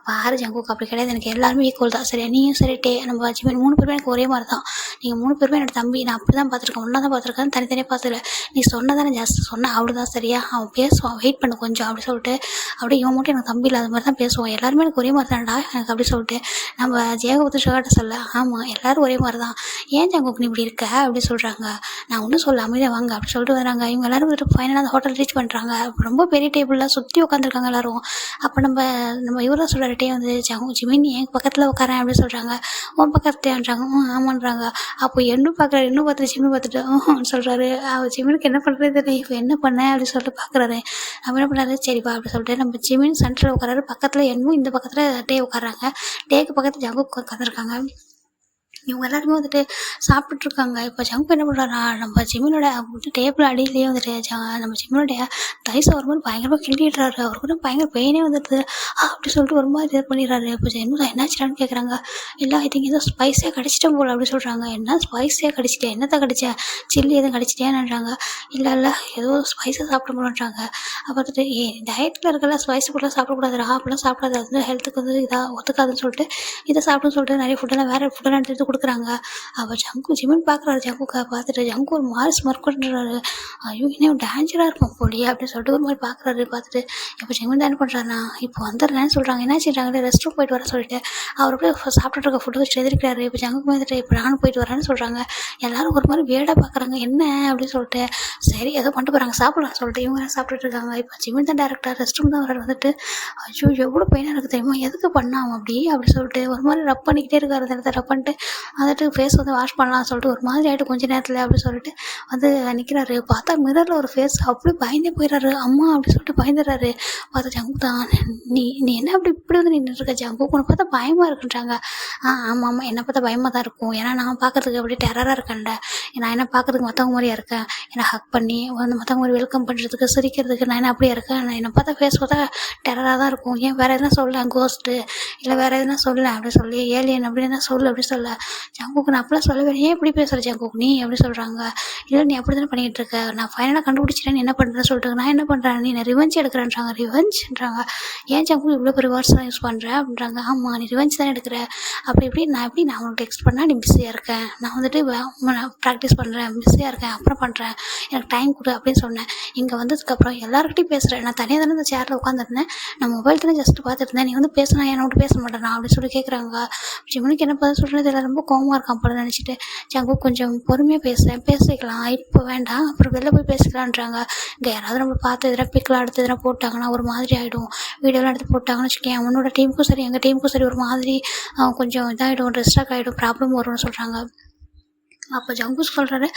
பாரு ஜங்குக்கு அப்படி கிடையாது, எனக்கு எல்லாருமே ஈக்குவல் தான் சரியா, நீயும் சரி நம்ம ஜிமின் 3 பேருமே எனக்கு ஒரே மாதிரி தான், நீங்கள் 3 பேருமே என்னோட தம்பி, நான் அப்படி தான் பார்த்துருக்கேன், ஒன்றா தான் பார்த்துருக்கேன், தனித்தனியாக பார்த்துல நீ சொன்னதானே ஜாஸ்தி சொன்ன அவ்வளோதான் சரியா, அவன் பேசுவான் வெயிட் பண்ண கொஞ்சம் அப்படி சொல்லிட்டு அப்படியே இவன் மட்டும் எனக்கு தம்பி இல்லாத மாதிரி தான் பேசுவான், எல்லாருமே எனக்கு ஒரே மாதிரி தான்டா எனக்கு அப்படி சொல்லிட்டு நம்ம ஜேகபத்து ஷர்ட்டை சொல்ல. ஆமாம் எல்லாரும் ஒரே மாதிரி தான், ஏன் ஜங்குக்கு நீ இப்படி இருக்க அப்படி சொல்கிறாங்க. நான் ஒன்றும் சொல்ல அமைதியாக வாங்க அப்படி சொல்லிட்டு வராங்க. இவங்க எல்லாரும் வந்துட்டு ஃபைனலாக அந்த ஹோட்டல் ரீச் பண்ணுறாங்க. ரொம்ப பெரிய டேபிளில் சுற்றி உட்காந்துருக்காங்க எல்லாரும். அப்போ நம்ம இவரெல்லாம் சொல்கிறட்டே வந்து ஜிமின் என் பக்கத்தில் உட்காரேன் அப்படின்னு சொல்கிறாங்க. உன் பக்கத்துலேன்றாங்க. ஆமான்றாங்க. அப்போ இன்னும் பார்க்குறாரு, இன்னும் பார்த்துட்டு ஜிம்மி பார்த்துட்டு சொல்கிறாரு. ஜிமினுக்கு என்ன பண்ணுறது தெரியல, இப்போ என்ன பண்ணேன் அப்படின்னு சொல்லிட்டு பார்க்குறாரு. நம்ம என்ன பண்ணாரு, சரிப்பா அப்படி சொல்லிட்டு நம்ம ஜிமின் சென்டரில் உட்காராரு, பக்கத்தில் என்னும் இந்த பக்கத்தில் டே உட்காராங்க, டேக்கு பக்கத்தில் ஜங்கு உட்காந்துருக்காங்க. இவங்க எல்லாருமே வந்துட்டு சாப்பிட்டுருக்காங்க. இப்போ ஜங்கு என்ன பண்ணுறாருனா, நம்ம ஜிம்மினோட டேபிள் அடியிலேயே வந்துட்டு நம்ம ஜிம்மினோடைய ரைஸ் ஒரு மாதிரி பயங்கரமாக கிண்டிடுறாரு. அவருக்கு கூட பயங்கர பெயினே வந்துடுது. அப்படி சொல்லிட்டு ஒரு மாதிரி இது பண்ணிடுறாரு. இப்போ ஜென்மம் என்னாச்சுடான்னு கேட்குறாங்க. இல்லை ஐ திங்க் ஏதோ ஸ்பைஸியாக கடிச்சிட்டேன் போல் அப்படி சொல்கிறாங்க. என்ன ஸ்பைஸியாக கடிச்சிட்டேன், என்னத்தை கடிச்சேன், சில்லி எதுவும் கடிச்சிட்டேன்னுறாங்க. இல்லை ஏதோ ஸ்பைஸாக சாப்பிட போகிறாங்க. அப்போ வந்துட்டு டயட்டில் இருக்கல ஸ்பைஸ் ஃபுட்டெலாம் சாப்பிடக்கூடாது, அப்படிலாம் சாப்பிடாது, அது வந்து ஹெல்த்துக்கு வந்து இதாக ஒத்துக்காதுன்னு சொல்லிட்டு இதை சாப்பிடுன்னு சொல்லிட்டு நிறைய ஃபுட்டெல்லாம் வேறு ஃபுட்டெல்லாம் எடுத்து கொடுக்குறாங்க. அவள் ஜிமின் பார்க்குறாரு. ஜங்குக்கா பார்த்துட்டு ஜங்கு ஒரு மாதிரி ஸ்மர்க் பண்ணுறாரு. ஐயோ இன்னும் டேஞ்சராக இருக்கும் போலியே அப்படின்னு சொல்லிட்டு ஒரு மாதிரி பார்க்குறாரு. பார்த்துட்டு இப்போ ஜிமின் தான் என்ன பண்ணுறாருனா, இப்போ வந்துடுறேன்னு சொல்கிறாங்க. என்ன செய்கிறாங்க, ரெஸ்ட் ரூம் போயிட்டு வர சொல்லிட்டு அவர் அப்படியே சாப்பிட்டுட்டு இருக்க ஃபுட்டு வச்சு எதிர்க்கிறாரு. இப்போ ஜங்குக்கு வந்துட்டு இப்போ நானும் போயிட்டு வரேன்னு சொல்கிறாங்க. எல்லாரும் ஒரு மாதிரி வேடாக பார்க்குறாங்க என்ன அப்படின்னு சொல்லிட்டு. சரி ஏதோ பண்ணிட்டு போகிறாங்க சாப்பிட்லான்னு சொல்லிட்டு இவங்க சாப்பிட்டுட்டு இருக்காங்க. இப்போ ஜிமின் தான் டேரக்டாக ரெஸ்ட் ரூம் தான் வர வந்துட்டு ஐயோ எவ்வளோ பெயினாக இருக்குது தெரியுமா, எதுக்கு பண்ணாமல் அப்படி சொல்லிட்டு ஒரு மாதிரி ரப் பண்ணிக்கிட்டே இருக்காரு. அந்த இடத்த ரப் பண்ணிட்டு வந்துட்டு ஃபேஸ் வந்து வாஷ் பண்ணலாம்னு சொல்லிட்டு ஒரு மாதிரி ஆகிட்டு கொஞ்ச நேரத்தில் அப்படின்னு சொல்லிட்டு வந்து நிற்கிறாரு. பார்த்தா மிரரில் ஒரு ஃபேஸ் அப்படியே பயந்தே போயிடுறாரு. அம்மா அப்படின்னு சொல்லிட்டு பயந்துடுறாரு. பார்த்தா ஜங்கு தான். நீ நீ என்ன இப்படி வந்து நின்றுருக்க ஜங்கு, உன்னை பார்த்தா பயமாக இருக்குன்றாங்க. ஆமாம் ஆமாம், என்னை பார்த்தா பயமாக தான் இருக்கும். ஏன்னா நான் பார்க்கறதுக்கு அப்படியே டெரராக இருக்கேன்ல, நான் என்ன பார்க்கறதுக்கு மற்றவங்க மாதிரியா இருக்கேன்? என்னை ஹக் பண்ணி வந்து மற்றவங்க மாதிரி வெல்கம் பண்ணுறதுக்கு சிரிக்கிறதுக்கு நான் என்ன அப்படியே இருக்கேன்? நான் என்னை பார்த்தா ஃபேஸ் பார்த்தா டெரராக தான் இருக்கும். ஏன் வேறு எதுனா சொல்ல, கோஸ்ட்டு இல்லை வேறு எதுனா சொல்ல அப்படி சொல்லி, ஏலியன் அப்படின்னு சொல்லு அப்படி சொல்ல. ஜங்குக்கு நான் அப்படிலாம் சொல்லவே ஏன் இப்படி பேசுகிற ஜங்குக்கு நீ அப்படி சொல்கிறாங்க. இல்லை நீ அப்படி தானே பண்ணிகிட்டு இருக்க, நான் ஃபைனலாக கண்டுபிடிச்சிட்டேன், என்ன பண்ணுறேன்னு சொல்லிட்டு நான் என்ன பண்ணுறேன், நீ ரிவெஞ்ச் எடுக்கிறேன்றாங்க. ரிவெஞ்ச்ன்றாங்க. ஏன் ஜங்கு இவ்வளோ பெரிய வேர்ட்ஸ்லாம் யூஸ் பண்ணுறேன் அப்படின்றாங்க. ஆமாம் நீ ரிவெஞ்ச் தானே எடுக்கிற. அப்படி இப்படி நான் உனக்கு டெக்ஸ்ட் பண்ணால் நீ பிஸியாக இருக்கேன், நான் வந்துட்டு ப்ராக்டிஸ் பண்ணுறேன், பிஸியாக இருக்கேன், அப்புறம் பண்ணுறேன், எனக்கு டைம் கொடு அப்படின்னு சொன்னேன். இங்கே வந்ததுக்கப்புறம் எல்லாருக்கிட்டையும் பேசுகிறேன். நான் தனியாக தானே இந்த சேரில் உட்காந்துருந்தேன், நான் மொபைல் தானே ஜஸ்ட் பார்த்துட்டு இருந்தேன், நீ வந்து பேசினா என்னோட பேச மாட்டேனா அப்படின்னு சொல்லி கேட்குறாங்க. ஜிம்முனுக்கு என்ன பதில் சொல்கிறது தெரியல, ரொம்ப கோவமாக இருக்கான் போல நினச்சிட்டு. ஜங்கு கொஞ்சம் பொறுமையாக பேசிக்கலாம், இப்போ வேண்டாம், அப்புறம் வெளில போய் பேசிக்கலான்றாங்க. இங்கே யாராவது நம்ம பார்த்து எதனா பிக்கில் அடுத்து எதனா போட்டாங்கன்னா ஒரு மாதிரி ஆகிடும். வீடியோலாம் எடுத்து போட்டாங்கன்னு வச்சுக்கேன், அவனோட டீமுக்கும் சரி எங்கள் டீமுக்கும் சரி ஒரு மாதிரி கொஞ்சம் இதாகிடும், டிஸ்ட்ராக்ட் ஆகிடும், ப்ராப்ளம் வரும்னு சொல்கிறாங்க. அப்போ ஜங்கு சொல்கிறாரு,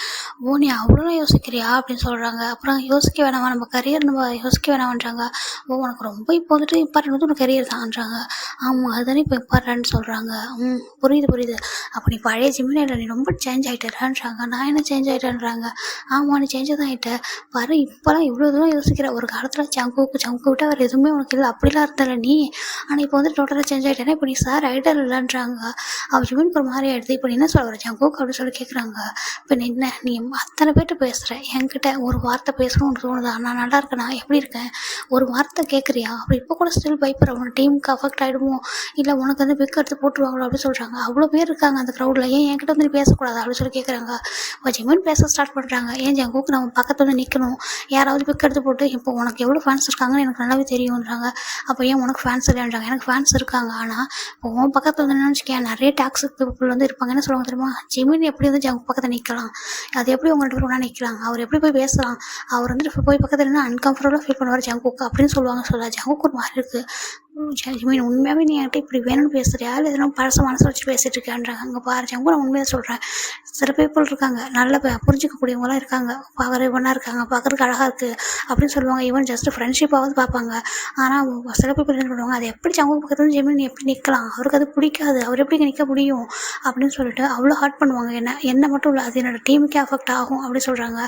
ஓ நீ அவ்வளோ யோசிக்கிறியா அப்படின்னு சொல்கிறாங்க. அப்புறம் யோசிக்க வேணாமா, நம்ம கரியர் நம்ம யோசிக்க வேணாமான்றாங்க. ஓ உனக்கு ரொம்ப இப்போ வந்துட்டு இம்பார்ட்டன்ட் வந்து உனக்கு கரியர் தான்ன்றாங்க. ஆமாம் அதுதானே இப்போ இம்பார்ட்டன்ட்னு சொல்கிறாங்க. புரியுது. அப்போ நீ பழைய ஜிம்மில் இல்லை, நீ ரொம்ப சேஞ்ச் ஆகிட்டேன்றாங்க. நான் என்ன சேஞ்ச் ஆகிட்டேன்றாங்க. ஆமாம் நீ சேஞ்சாக தான் ஆகிட்டேன் பாரு, இப்போலாம் இவ்வளோ தூரம் யோசிக்கிற. ஒரு காலத்தில் ஜங்கு விட்டால் வேறு எதுவுமே உனக்கு இல்லை, அப்படிலாம் இருந்தல நீ. ஆனால் இப்போ வந்து டோட்டலாக சேஞ்ச் ஆகிட்டேன்னா இப்போ நீ சார் ஐடல் இல்லைன்றாங்க. அவள் ஜிம்மினுக்கு ஒரு மாதிரி ஆகிடுது. இப்போ நீ என்ன சொல்கிற ஜங்குக்கு அப்படின்னு சொல்லி கேட்குறாங்க. இப்போ நீ அத்தனை பேர்கிட்ட பேசுகிற, என்கிட்ட ஒரு வார்த்தை பேசணும்னு தோணுதா? நான் நல்லா இருக்கேனா, எப்படி இருக்கேன், ஒரு வார்த்தை கேட்குறியா? அப்படி இப்போ கூட ஸ்டில் பயப்படுற, உனக்கு டீமுக்கு அஃபெக்ட் ஆகிடுமோ, இல்லை உனக்கு வந்து பிக் எடுத்து போட்டுருவாங்களோ அப்படின்னு சொல்கிறாங்க. அவ்வளோ பேர் இருக்காங்க அந்த க்ரௌடில், ஏன் என்கிட்ட வந்து நீ பேசக்கூடாது அப்படின்னு சொல்லி கேட்குறாங்க. இப்போ ஜிமின் பேச ஸ்டார்ட் பண்ணுறாங்க. ஏன் ஜங்குக்கு நம்ம பக்கத்தில் வந்து நிற்கணும், யாராவது பிக் எடுத்து போட்டு, இப்போ உனக்கு எவ்வளோ ஃபேன்ஸ் இருக்காங்கன்னு எனக்கு நல்லாவே தெரியுன்றாங்க. அப்போ ஏன் உனக்கு ஃபேன்ஸ் இல்லைன்றாங்க. எனக்கு ஃபேன்ஸ் இருக்காங்க, ஆனால் இப்போ உன் பக்கத்தில் வந்து நினச்சிக்கேன் நிறைய டாக்ஸிக் பீப்புள் வந்து இருப்பாங்க. என்ன சொல்லுவாங்க தெரியுமா, ஜிமின் எப்படி வந்து ஜங்கு பக்கத்தில் நிற்கலாம், அது எப்படி உங்கள்கிட்ட ஒன்றா நிற்கலாம், அவர் எப்படி போய் பேசலாம், அவர் வந்துட்டு போய் பக்கத்தில் இருந்தால் அன்கம்ஃபர்டபுளாக ஃபீல் பண்ணுவார் ஜங்குக்கு அப்படின்னு சொல்லுவாங்க. ஜங்குக்கு ஒரு மாதிரி இருக்குது. ஜிமின் உண்மையாகவே நீ என்கிட்ட இப்படி வேணும்னு பேசுகிறியா, இல்லை எதுனா பழச மனசை வச்சு பேசிகிட்டு இருக்கான்றாங்க. அங்கே பாரு ஜங்கு, நான் உண்மையாக சொல்கிறேன், சில பீப்புள் இருக்காங்க நல்ல புரிஞ்சிக்கக்கூடியவங்களாம் இருக்காங்க, பார்க்குற ஒன்றா இருக்காங்க, பார்க்குறதுக்கு அழகாக இருக்குது அப்படின்னு சொல்லுவாங்க. ஈவன் ஜஸ்ட் ஃப்ரெண்ட்ஷிப்பாவது பார்ப்பாங்க. ஆனால் சில பீப்புள் என்ன பண்ணுவாங்க, அது எப்படி ஜங்கு பக்கத்துல ஜிமின் எப்படி நிற்கலாம், அவருக்கு அது பிடிக்காது, அவர் எப்படி நிற்க முடியும் அப்படின்னு சொல்லிட்டு அவ்வளோ ஹார்ட் பண்ணுவாங்க. என்ன மட்டும் இல்லை, அது என்னோடய டீமுக்கே அஃபெக்ட் ஆகும் அப்படின்னு சொல்கிறாங்க.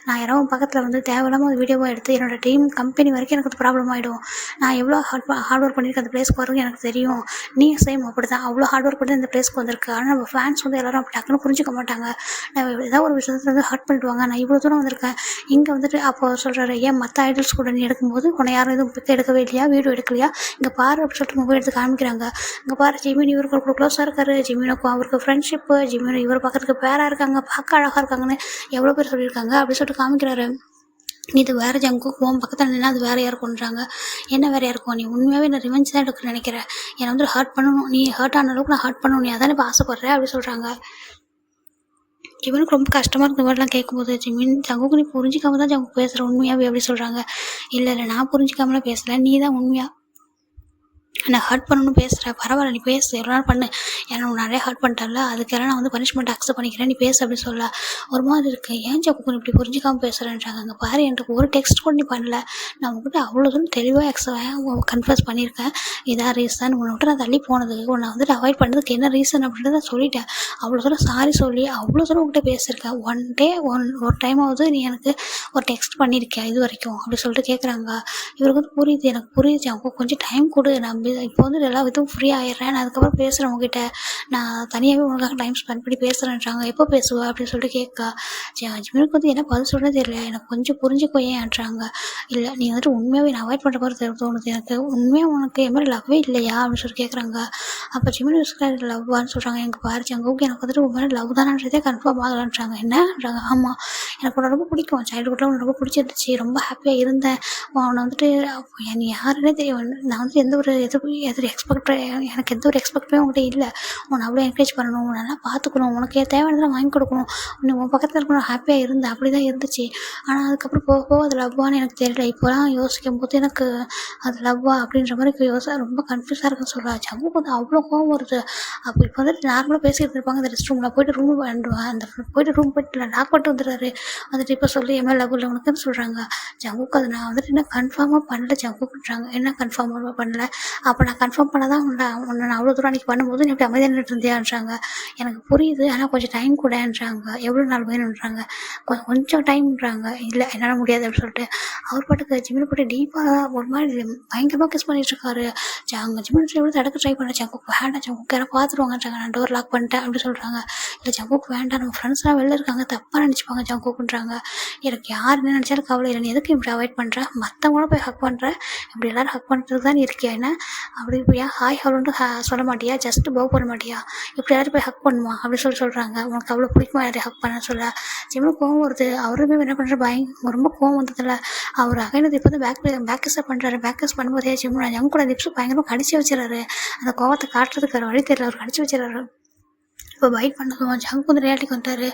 நான் யாரோ பக்கத்தில் வந்து தேவையில்லாமல் ஒரு வீடியோவை எடுத்து என்னோடய டீம் கம்பெனி வரைக்கும் எனக்கு ப்ராப்ளம் ஆகிடும். நான் எவ்வளோ ஹார்ட் ஒர்க் பண்ணியிருக்கேன் அந்த பிளேஸ்க்கு வரது எனக்கு தெரியும். நீ சேம் அப்படி தான் அவ்வளோ ஹார்ட் ஒர்க் பண்ணி இந்த பிளேஸ்க்கு வந்திருக்கு. ஆனால் நம்ம ஃபேன்ஸ் வந்து எல்லோரும் அப்படி டக்குன்னு புரிஞ்சிக்க மாட்டாங்க. நான் ஏதாவது ஒரு விஷயத்தில் வந்து ஹர்ட் பண்ணிடுவாங்க. நான் இவ்வளோ தூரம் வந்திருக்கேன் இங்கே வந்துட்டு. அப்போ சொல்கிறாரு, ஏன் மற்ற ஐடல்ஸ் கூட நீ எடுக்கும்போது உன்னை யாரும் எதுவும் பிக் எடுக்கவே இல்லையா, வீடியோ எடுக்கலையா, இங்கே பாரு அப்படின்னு சொல்லிட்டு மொபைல் எடுத்து காமிக்கிறாங்க. இங்கே பாரு ஜிமின் இவருக்கு க்ளோஸாக இருக்காரு, ஜிமினுக்கும் அவருக்கு ஃப்ரெண்ட்ஷிப்பு, ஜிமின் இவர் பார்க்குறதுக்கு பேராக இருக்காங்க, பார்க்க அழகாக இருக்காங்கன்னு எவ்வளோ பேர் சொல்லியிருக்காங்க அப்படின்னு சொல்லிட்டு காமிக்கிறாரு. இது வேறு ஜங்குக்கு உன் பக்கத்தில் நின்னா அது வேறு யாருக்குன்றாங்க. என்ன வேறு யாருக்கும், நீ உண்மையாகவே நான் ரிவெஞ்ச் தான் எடுக்க நினைக்கிறேன், என்னை வந்து ஹர்ட் பண்ணணும், நீ ஹர்ட் ஆன அளவுக்கு நான் ஹர்ட் பண்ணணும், நீ அதானே இப்போ ஆசைப்படுற அப்படின்னு சொல்கிறாங்க. ஜிமினுக்கு ரொம்ப கஷ்டமாக இருந்த மாதிரிலாம் கேட்கும்போது, ஜங்குக்கு நீ புரிஞ்சிக்காம தான் ஜங்கு பேசுகிற உண்மையாகவே அப்படி சொல்கிறாங்க. இல்லை நான் புரிஞ்சிக்காமலாம் பேசலை, நீ தான் உண்மையாக நான் ஹர்ட் பண்ணணும்னு பேசுகிறேன். பரவாயில்ல நீ பேசு, எவ்வளோ நாள் பண்ணு, ஏன்னா உன் நிறைய ஹர்ட் பண்ணிட்டல, அதுக்கெல்லாம் நான் வந்து பனிஷ்மெண்ட் அக்செப்ட் பண்ணிக்கிறேன், நீ பேசு அப்படி சொல்ல. ஒரு மாதிரி இருக்குது, ஏன் ஜங்கு இப்படி புரிஞ்சிக்காமல் பேசுகிறேன்றாங்க. அங்கே பாரு, எனக்கு ஒரு டெக்ஸ்ட் கூட நீ பண்ணல, நான் உங்ககிட்ட அவ்வளோ தூரம் தெளிவாக கன்ஃபர்ஸ் பண்ணியிருக்கேன், இதான் ரீசன், உன்னை விட்டு நான் தள்ளி போனதுக்கு, உன்னை வந்துட்டு அவாய்ட் பண்ணுறதுக்கு என்ன ரீசன் அப்படின்றத சொல்லிட்டேன், அவ்வளோ தூரம் சாரி சொல்லி அவ்வளோ தூரம் உங்கள்கிட்ட பேசியிருக்கேன், ஒரு டைமாவது நீ எனக்கு ஒரு டெக்ஸ்ட் பண்ணியிருக்கேன் இது வரைக்கும் அப்படி சொல்லிட்டு கேட்குறாங்க. இவருக்கு வந்து புரியுது, எனக்கு புரியுது, அவங்க கொஞ்சம் டைம் கொடு, நான் இப்போ வந்து எல்லா விதமும் ஃப்ரீ ஆகிடுறேன், நான் அதுக்கப்புறம் பேசுகிறேன் உங்ககிட்ட, நான் தனியாகவே உனக்காக டைம் ஸ்பெண்ட் பண்ணி பேசுகிறேன்றாங்க. எப்போ பேசுவேன் அப்படின்னு சொல்லிட்டு கேட்கா. ஜிமினுக்கு வந்து என்ன பதில் சொல்கிறது தெரியல, எனக்கு கொஞ்சம் புரிஞ்சுக்கோ ஏன்றாங்க. இல்லை நீ வந்துட்டு உண்மையாகவே நான் அவாய்ட் பண்ணுற மாதிரி தோணுது, எனக்கு உண்மையாக உனக்கு என் மாதிரி லவ்வே இல்லையா அப்படின்னு சொல்லி கேட்குறாங்க. அப்போ ஜிமின் லவ்வான்னு சொல்கிறாங்க. எனக்கு பாரு ஜங்குக்கு எனக்கு வந்துட்டு உண்மையான லவ் தானன்றதே கன்ஃபார்ம் ஆகலான்றாங்க. என்னன்றாங்க. ஆமாம் எனக்கு உன்னை ரொம்ப பிடிக்கும், சைல்டுஹுட்டில் உன்னை ரொம்ப பிடிச்சிருந்துச்சு, ரொம்ப ஹாப்பியாக இருந்தேன், உன்னை வந்துட்டு நீ யாருன்னே தெரியும், நான் வந்து எந்த ஒரு எது எனக்கு எந்த ஒரு எக்ஸ்பெக்ட்டுமே உங்கள்கிட்ட இல்லை. உன்னை அவ்வளோ என்கரேஜ் பண்ணணும், உன்னை நல்லா பார்த்துக்கணும், உனக்கு தேவையானதெல்லாம் வாங்கி கொடுக்கணும், நீ உன் பக்கத்தில் இருக்கணும், ஹாப்பியாக இருந்தேன். அப்படி தான் இருந்துச்சு. ஆனால் அதுக்கப்புறம் போக போக அது லவ்வான்னு எனக்கு தெரியல. இப்போலாம் யோசிக்கும்போது எனக்கு அது லவ்வா அப்படின்ற மாதிரி ரொம்ப கன்ஃபியூஸாக இருக்குன்னு சொல்லலாம். ஜங்குக்கு வந்து அவ்வளோ கோவம் வருது. அப்போ இப்போ வந்துட்டு நார்மலாக பேசிக்கிட்டு இருப்பாங்க அந்த ரெஸ்ட் ரூமில். போயிட்டு ரூம் போயிட்டு லாக் பண்ணிட்டு வந்துடுறாரு. வந்துட்டு இப்போ சொல்லி என் மேலே லவ் இல்லை உனக்குன்னு சொல்கிறாங்க. ஜங்குக்கு அது நான் வந்துட்டு என்ன கன்ஃபார்மாக பண்ணல ஜங்குக்குன்றாங்க. என்ன கன்ஃபார்மாக பண்ணல? அப்போ நான் கன்ஃபார்ம் பண்ண தான் உன்னை நான் அவ்வளோ தூரம் அன்றைக்கி பண்ணும்போது நீ அப்படி அமைதியாக நின்றுட்டு இருந்தியான்றாங்க. எனக்கு புரியுது, ஆனால் கொஞ்சம் டைம் கூடன்றாங்க. எவ்வளோ நாள் வேணுன்றாங்க. கொஞ்சம் டைம்ன்றாங்க. இல்லை என்னால் முடியாது அப்படின்னு சொல்லிட்டு அவர் பாட்டுக்கு ஜிம்மில் போட்டு டீப்பாக ஒரு மாதிரி பயங்கரமாக கிஸ் பண்ணிட்டு இருக்காரு. ஜிம்மில் எவ்வளோ தடுக்க ட்ரை பண்ண ஜங்குக்கு வேண்டாம், ஜங்குக்கு யாரும் பார்த்துருவாங்கன்றாங்க. நான் டோர் லாக் பண்ணிட்டேன் அப்படின்னு சொல்கிறாங்க. இல்லை ஜங்குக்கு வேண்டாம், நம்ம ஃப்ரெண்ட்ஸ்லாம் வெளில இருக்காங்க, தப்பாக நினச்சிப்பாங்க ஜங்குக்குன்றாங்க. எனக்கு யார் என்ன நினச்சாலும் கவலை இல்லை, நீ எதுக்கு இப்படி அவாய்ட் பண்ணுறேன், மற்றவங்களும் போய் ஹக் பண்ணுறேன், இப்படி எல்லோரும் ஹக் பண்ணுறதுக்கு தான் இருக்கியா என்ன, அப்படி இப்படியா ஹாய் ஹலோன்ட்டு சொல்ல மாட்டியா, ஜஸ்ட்டு பவ் பண்ண மாட்டியா, இப்படி யாரும் போய் ஹக் பண்ணுமா அப்படின்னு சொல்கிறாங்க. உனக்கு அவ்வளோ பிடிக்குமா யாரையும் ஹக் பண்ண சொல்ல. ஜிம்மில் கோவம் வருது. அவருமே என்ன பண்ணுற ரொம்ப கோவம் வந்ததில்ல. அவர் அகைனது இப்போ தான் பேக்கஸாக பண்ணுறாரு. பேக்கஸ் பண்ணும்போதே ஜிம்மில் ஜங்கு கூட லிப்ஸ் பயங்கரமாக கடிச்சு வச்சிடறாரு. அந்த கோவத்தை காட்டுறதுக்கு வேறு வழி தெரியல, அவர் கடிச்சு வச்சிடறாரு. இப்போ பைட் பண்ணதும் ஜங்கு வந்து ரியாலிட்டிக்கு வந்துட்டாரு.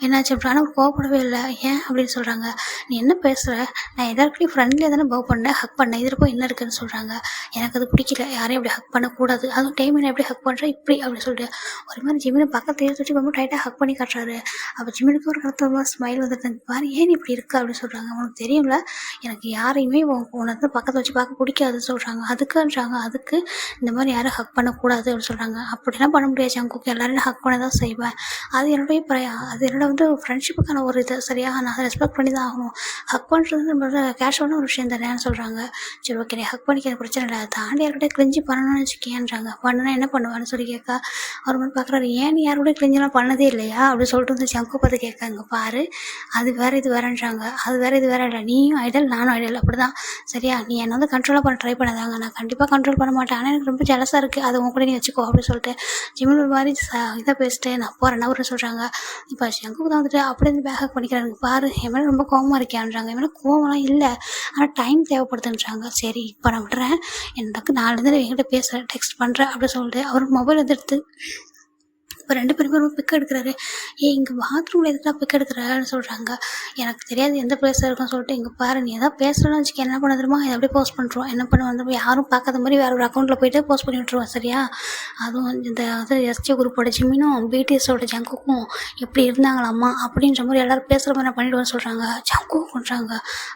என்னாச்சு அப்படின்னா அவர் கோவப்படவே இல்லை. ஏன் அப்படின்னு சொல்கிறாங்க. நீ என்ன பேசுகிற, நான் எல்லாருக்கிட்டையும் ஃப்ரெண்ட்லியாக தானே பவ் பண்ணேன், ஹக் பண்ணேன், இது இருக்கும் என்ன இருக்குன்னு சொல்கிறாங்க. எனக்கு அது பிடிக்கல, யாரையும் அப்படி ஹக் பண்ணக்கூடாது, அதுவும் டைமினை எப்படி ஹக் பண்ணுறேன் இப்படி அப்படின்னு சொல்லிட்டு ஒரு மாதிரி ஜிம்மினை பக்கத்தில் எடுத்து ரொம்ப டைட்டாக ஹக் பண்ணி காட்டுறாரு. அப்போ ஜிம்மினுக்கு ஒரு இடத்துல ஸ்மைல் வந்துட்டு பாரு ஏன் இப்படி இருக்குது அப்படின்னு சொல்கிறாங்க. உனக்கு தெரியும்ல எனக்கு யாரையுமே உன்னை வந்து பக்கத்தில் வச்சு பார்க்க பிடிக்காதுன்னு சொல்கிறாங்க. அதுக்கு இந்த மாதிரி யாரும் ஹக் பண்ணக்கூடாது அப்படின்னு சொல்கிறாங்க. அப்படிலாம் பண்ண முடியாது ஜங்குக்கு, எல்லாரும் ஹக் பண்ண தான் செய்வேன். அது என்னோட வந்து ஃப்ரெண்ட்ஷிப்புக்கான ஒரு இது சரியா, நான் அதை ரெஸ்பெக்ட் பண்ணி தான் ஆகணும். ஹக் பண்ணுறது நம்மளோட கேஷுவலான ஒரு விஷயம் தானேன்னு சொல்கிறாங்க. சரி ஓகே நீ ஹக் பண்ணிக்க பிரச்சனை இல்லை, தாண்டி யார்கிட்ட கிழிஞ்சி பண்ணணும்னு வச்சுக்கேன்றாங்க. பண்ணுனா என்ன பண்ணுவான்னு சொல்லி கேட்க அவர் மாதிரி பார்க்குறாரு. ஏன் நீ யாரோட கிழிஞ்செல்லாம் பண்ணதே இல்லையா அப்படின்னு சொல்லிட்டு வந்து ஜங்கு பார்த்து கேட்காங்க. பாரு அது வேறு இது வேறன்றாங்க. அது வேறு இது வேற இல்லை, நீயும் ஐடல் நானும் ஐடல் அப்படி தான் சரியா. நீ என்னை வந்து கண்ட்ரோலாக பண்ண ட்ரை பண்ணதாங்க, நான் கண்டிப்பாக கண்ட்ரோல் பண்ண மாட்டேன், ஆனால் எனக்கு ரொம்ப ஜலசாக இருக்குது, அதை உங்க கூட நீ வச்சுக்கோ அப்படின்னு சொல்லிட்டு ஜிம்மில் ஒரு மாதிரி இதாக பேசிட்டு நான் போகிறேன் ஒரு சொல்கிறாங்க. இப்போ ஜங்குக்கு தான் வந்துட்டு அப்படியே வந்து பேக் பண்ணிக்கிறாங்க. பாரு என் மேலே ரொம்ப கோவமாக இருக்கேன்றாங்க. என் மேலே கோவம்லாம் இல்லை, ஆனால் டைம் தேவைப்படுதுன்றாங்க. சரி இப்போ நான் விட்டுறேன், எனக்கு நாலுலேருந்து என்கிட்ட பேசுகிறேன், டெக்ஸ்ட் பண்ணுறேன் அப்படின்னு சொல்லிட்டு அவர் மொபைல் வந்து எடுத்து இப்போ 2 பேருமே ரொம்ப பிக் எடுக்கிறாரு. இங்கே பாத்ரூமில் எதுக்குலாம் பிக் எடுக்கிறான்னு சொல்கிறாங்க. எனக்கு தெரியாது எந்த பிளேஸில் இருக்குன்னு சொல்லிட்டு இங்கே பாரு நீ எதாவது பேசுகிறேன்னு வச்சுக்க என்ன பண்ண தெரியுமா, இதை அப்படியே போஸ்ட் பண்ணுறோம், என்ன பண்ண வந்து யாரும் பார்க்காத மாதிரி வேறு ஒரு அக்கௌண்ட்டில் போய்ட்டு போஸ்ட் பண்ணி விட்ருவோம் சரியா. அதுவும் இந்த எஸ்டி குரூப்போட ஜிம்மினும் பிடிஎஸோட ஜங்குக்கும் எப்படி இருந்தாங்களாம்மா அப்படின்ற மாதிரி எல்லோரும் பேசுகிற மாதிரி நான் பண்ணிவிடுவேன்னு சொல்கிறாங்க. ஜங்கும் பண்ணுறாங்க.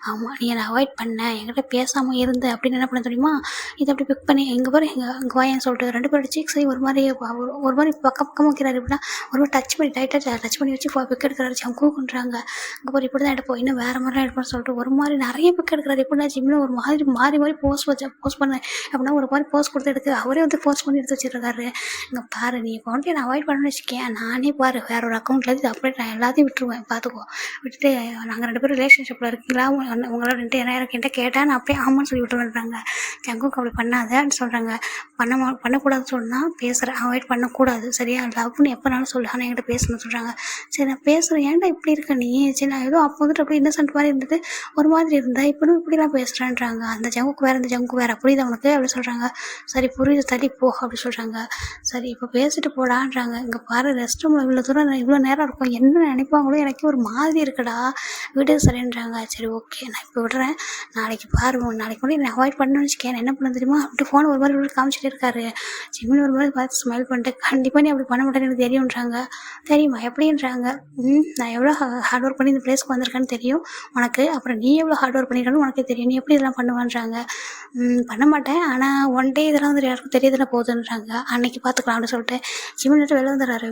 ஆமாம் நீ என்னை அவாய்ட் பண்ண, என்கிட்ட பேசாமல் இருந்து அப்படின்னு என்ன பண்ண தெரியுமா, இதை அப்படி பிக் பண்ணி எங்கே பாரு இங்கே வாயன்னு சொல்லிட்டு 2 பேரோட சீக்ஸையும் ஒரு மாதிரி பக்கமாக எப்படின்னா ஒரு டச் பண்ணி டைட்டாக டச் பண்ணி வச்சு பிக் எடுக்கிறாரு. ஜங்குன்றாங்க. அங்கே போய் இப்படி தான் எடுப்போம், இன்னும் வேறு மாதிரிலாம் எடுப்போம்னு சொல்லிட்டு ஒரு மாதிரி நிறைய பிக் எடுக்கிறாரு. எப்படின்னா ஜிம்மில் ஒரு மாதிரி மாறி போஸ்ட் பண்ணேன் அப்படின்னா ஒரு மாதிரி போஸ்ட் கொடுத்து எடுத்து அவரே வந்து போஸ்ட் பண்ணி எடுத்து வச்சுருக்காரு. இங்கே பாரு நீ இப்போ வந்துட்டு நான் அவாய்ட் பண்ணணும்னு வச்சுக்கேன், நானே பாரு வேறு ஒரு அக்கௌண்ட்டில் இது அப்படியே நான் எல்லாத்தையும் விட்டுருவேன் பார்த்துக்கோ. விட்டுட்டு நாங்கள் 2 பேரும் ரிலேஷன்ஷிப்பில் இருக்கீங்களா, உங்களோட என்கிட்ட கேட்டால் நான் அப்படியே ஆமான்னு சொல்லி விட்டுருவேன்றாங்க. ஜங்குக்கு அப்படி பண்ணாதன்னு சொல்கிறாங்க. பண்ணக்கூடாதுன்னு சொன்னால் பேசுகிறேன், அவாய்ட் பண்ணக்கூடாது சரியா, லவ்னு எப்போனாலும் சொல்லு, ஆனால் என்கிட்ட பேசணும்னு சொல்கிறாங்க. சரி நான் பேசுகிறேன், ஏன்டா இப்படி இருக்க நீ, சரி நான் ஏதோ அப்போ வந்துட்டு அப்படி இன்னசென்ட் மாதிரி இருந்தது ஒரு மாதிரி இருந்தால் இப்போனும் இப்படிலாம் பேசுகிறேன்றாங்க. அந்த ஜங்குக்கு வேறு இந்த ஜங்குக்கு வேறு புரியுது அவனுக்கு அப்படி சொல்கிறாங்க. சரி புரியுது தள்ளி போ அப்படி சொல்கிறாங்க. சரி இப்போ பேசிட்டு போடான்றாங்க. இங்கே பாரு ரெஸ்ட் ரூமில் இவ்வளோ தூரம் இவ்வளோ நேரம் இருக்கும், என்ன நினைப்பாங்களோ எனக்கு ஒரு மாதிரி இருக்குடா வீடு சரின்றாங்க. சரி ஓகே நான் இப்போ விடுறேன், நாளைக்கு பாருவோம், நாளைக்கு கூட நான் அவாய்ட் பண்ணணும்னு வச்சுக்கேன், என்ன பண்ண தெரியுமா அப்படி ஃபோன் ஒரு மாதிரி காமிச்சிட்டு இருக்காரு. ஜிம்மில் ஒரு மாதிரி பார்த்து ஸ்மைல் பண்ணிட்டு கண்டிப்பாக நீ அப்படி பண்ண மாட்டேன்னு எனக்கு தெரியுன்றாங்க. தெரியுமா எப்படின்றாங்க. நான் எவ்வளோ ஹார்ட் ஒர்க் பண்ணி இந்த பிளேஸ்க்கு வந்திருக்கேன்னு தெரியும் உனக்கு, அப்புறம் நீ எவ்வளோ ஹார்ட் ஒர்க் பண்ணியிருக்கன்னு உனக்கு தெரியும், நீ எப்படி இதெல்லாம் பண்ணுவான்றாங்க. பண்ண மாட்டேன், ஆனால் ஒன் டே இதெல்லாம் வந்து யாருக்கும் தெரியுதுன்னு போகுதுன்றாங்க. அன்னைக்கு பார்த்துக்கலாம் அப்படின்னு சொல்லிட்டு ஜிம்மில் வெளில வந்துடுறாரு.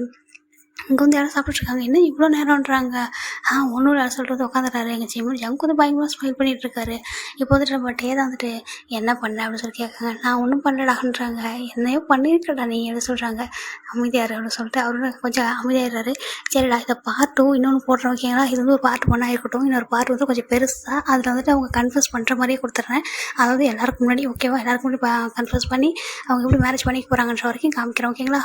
இங்கே வந்து யாரும் சாப்பிட்ருக்காங்க, என்ன இவ்வளோ நேரம்ன்றாங்க. ஒன்றும் இல்லை சொல்கிறது உட்காந்துட்டாரு. எங்கள் ஜங்கு வந்து பயங்கரமாக ஸ்மைல் பண்ணிகிட்டு இருக்காரு. இப்போ வந்துட்டு நம்ம டே தான் வந்துட்டு என்ன பண்ண அப்படின்னு சொல்லி கேட்காங்க. நான் ஒன்றும் பண்ணலடான்றாங்க. என்னையோ பண்ணியிருக்கடா நீ எப்படி சொல்கிறாங்க. அமைதியாரு அப்படின்னு சொல்லிட்டு அவரு கொஞ்சம் அமைதியாகிறாரு. சரிடா இதை பார்ட் 2 இன்னொன்று போடுறோம் ஓகேங்களா, இது வந்து ஒரு பார்ட் 1 இருக்கட்டும், இன்னொரு பார்ட் வந்து கொஞ்சம் பெருசாக அதில் வந்துட்டு அவங்க கன்ஃபர்ஸ் பண்ணுற மாதிரியே கொடுத்துட்றேன். அதாவது எல்லாருக்கும் முன்னாடி ஓகேவா, எல்லாருக்கும் முன்னாடி கன்ஃபர்ஸ் பண்ணி அவங்க எப்படி மேரேஜ் பண்ணிக்க போகிறாங்கன்ற வரைக்கும் காமிக்கிறேன் ஓகேங்களா.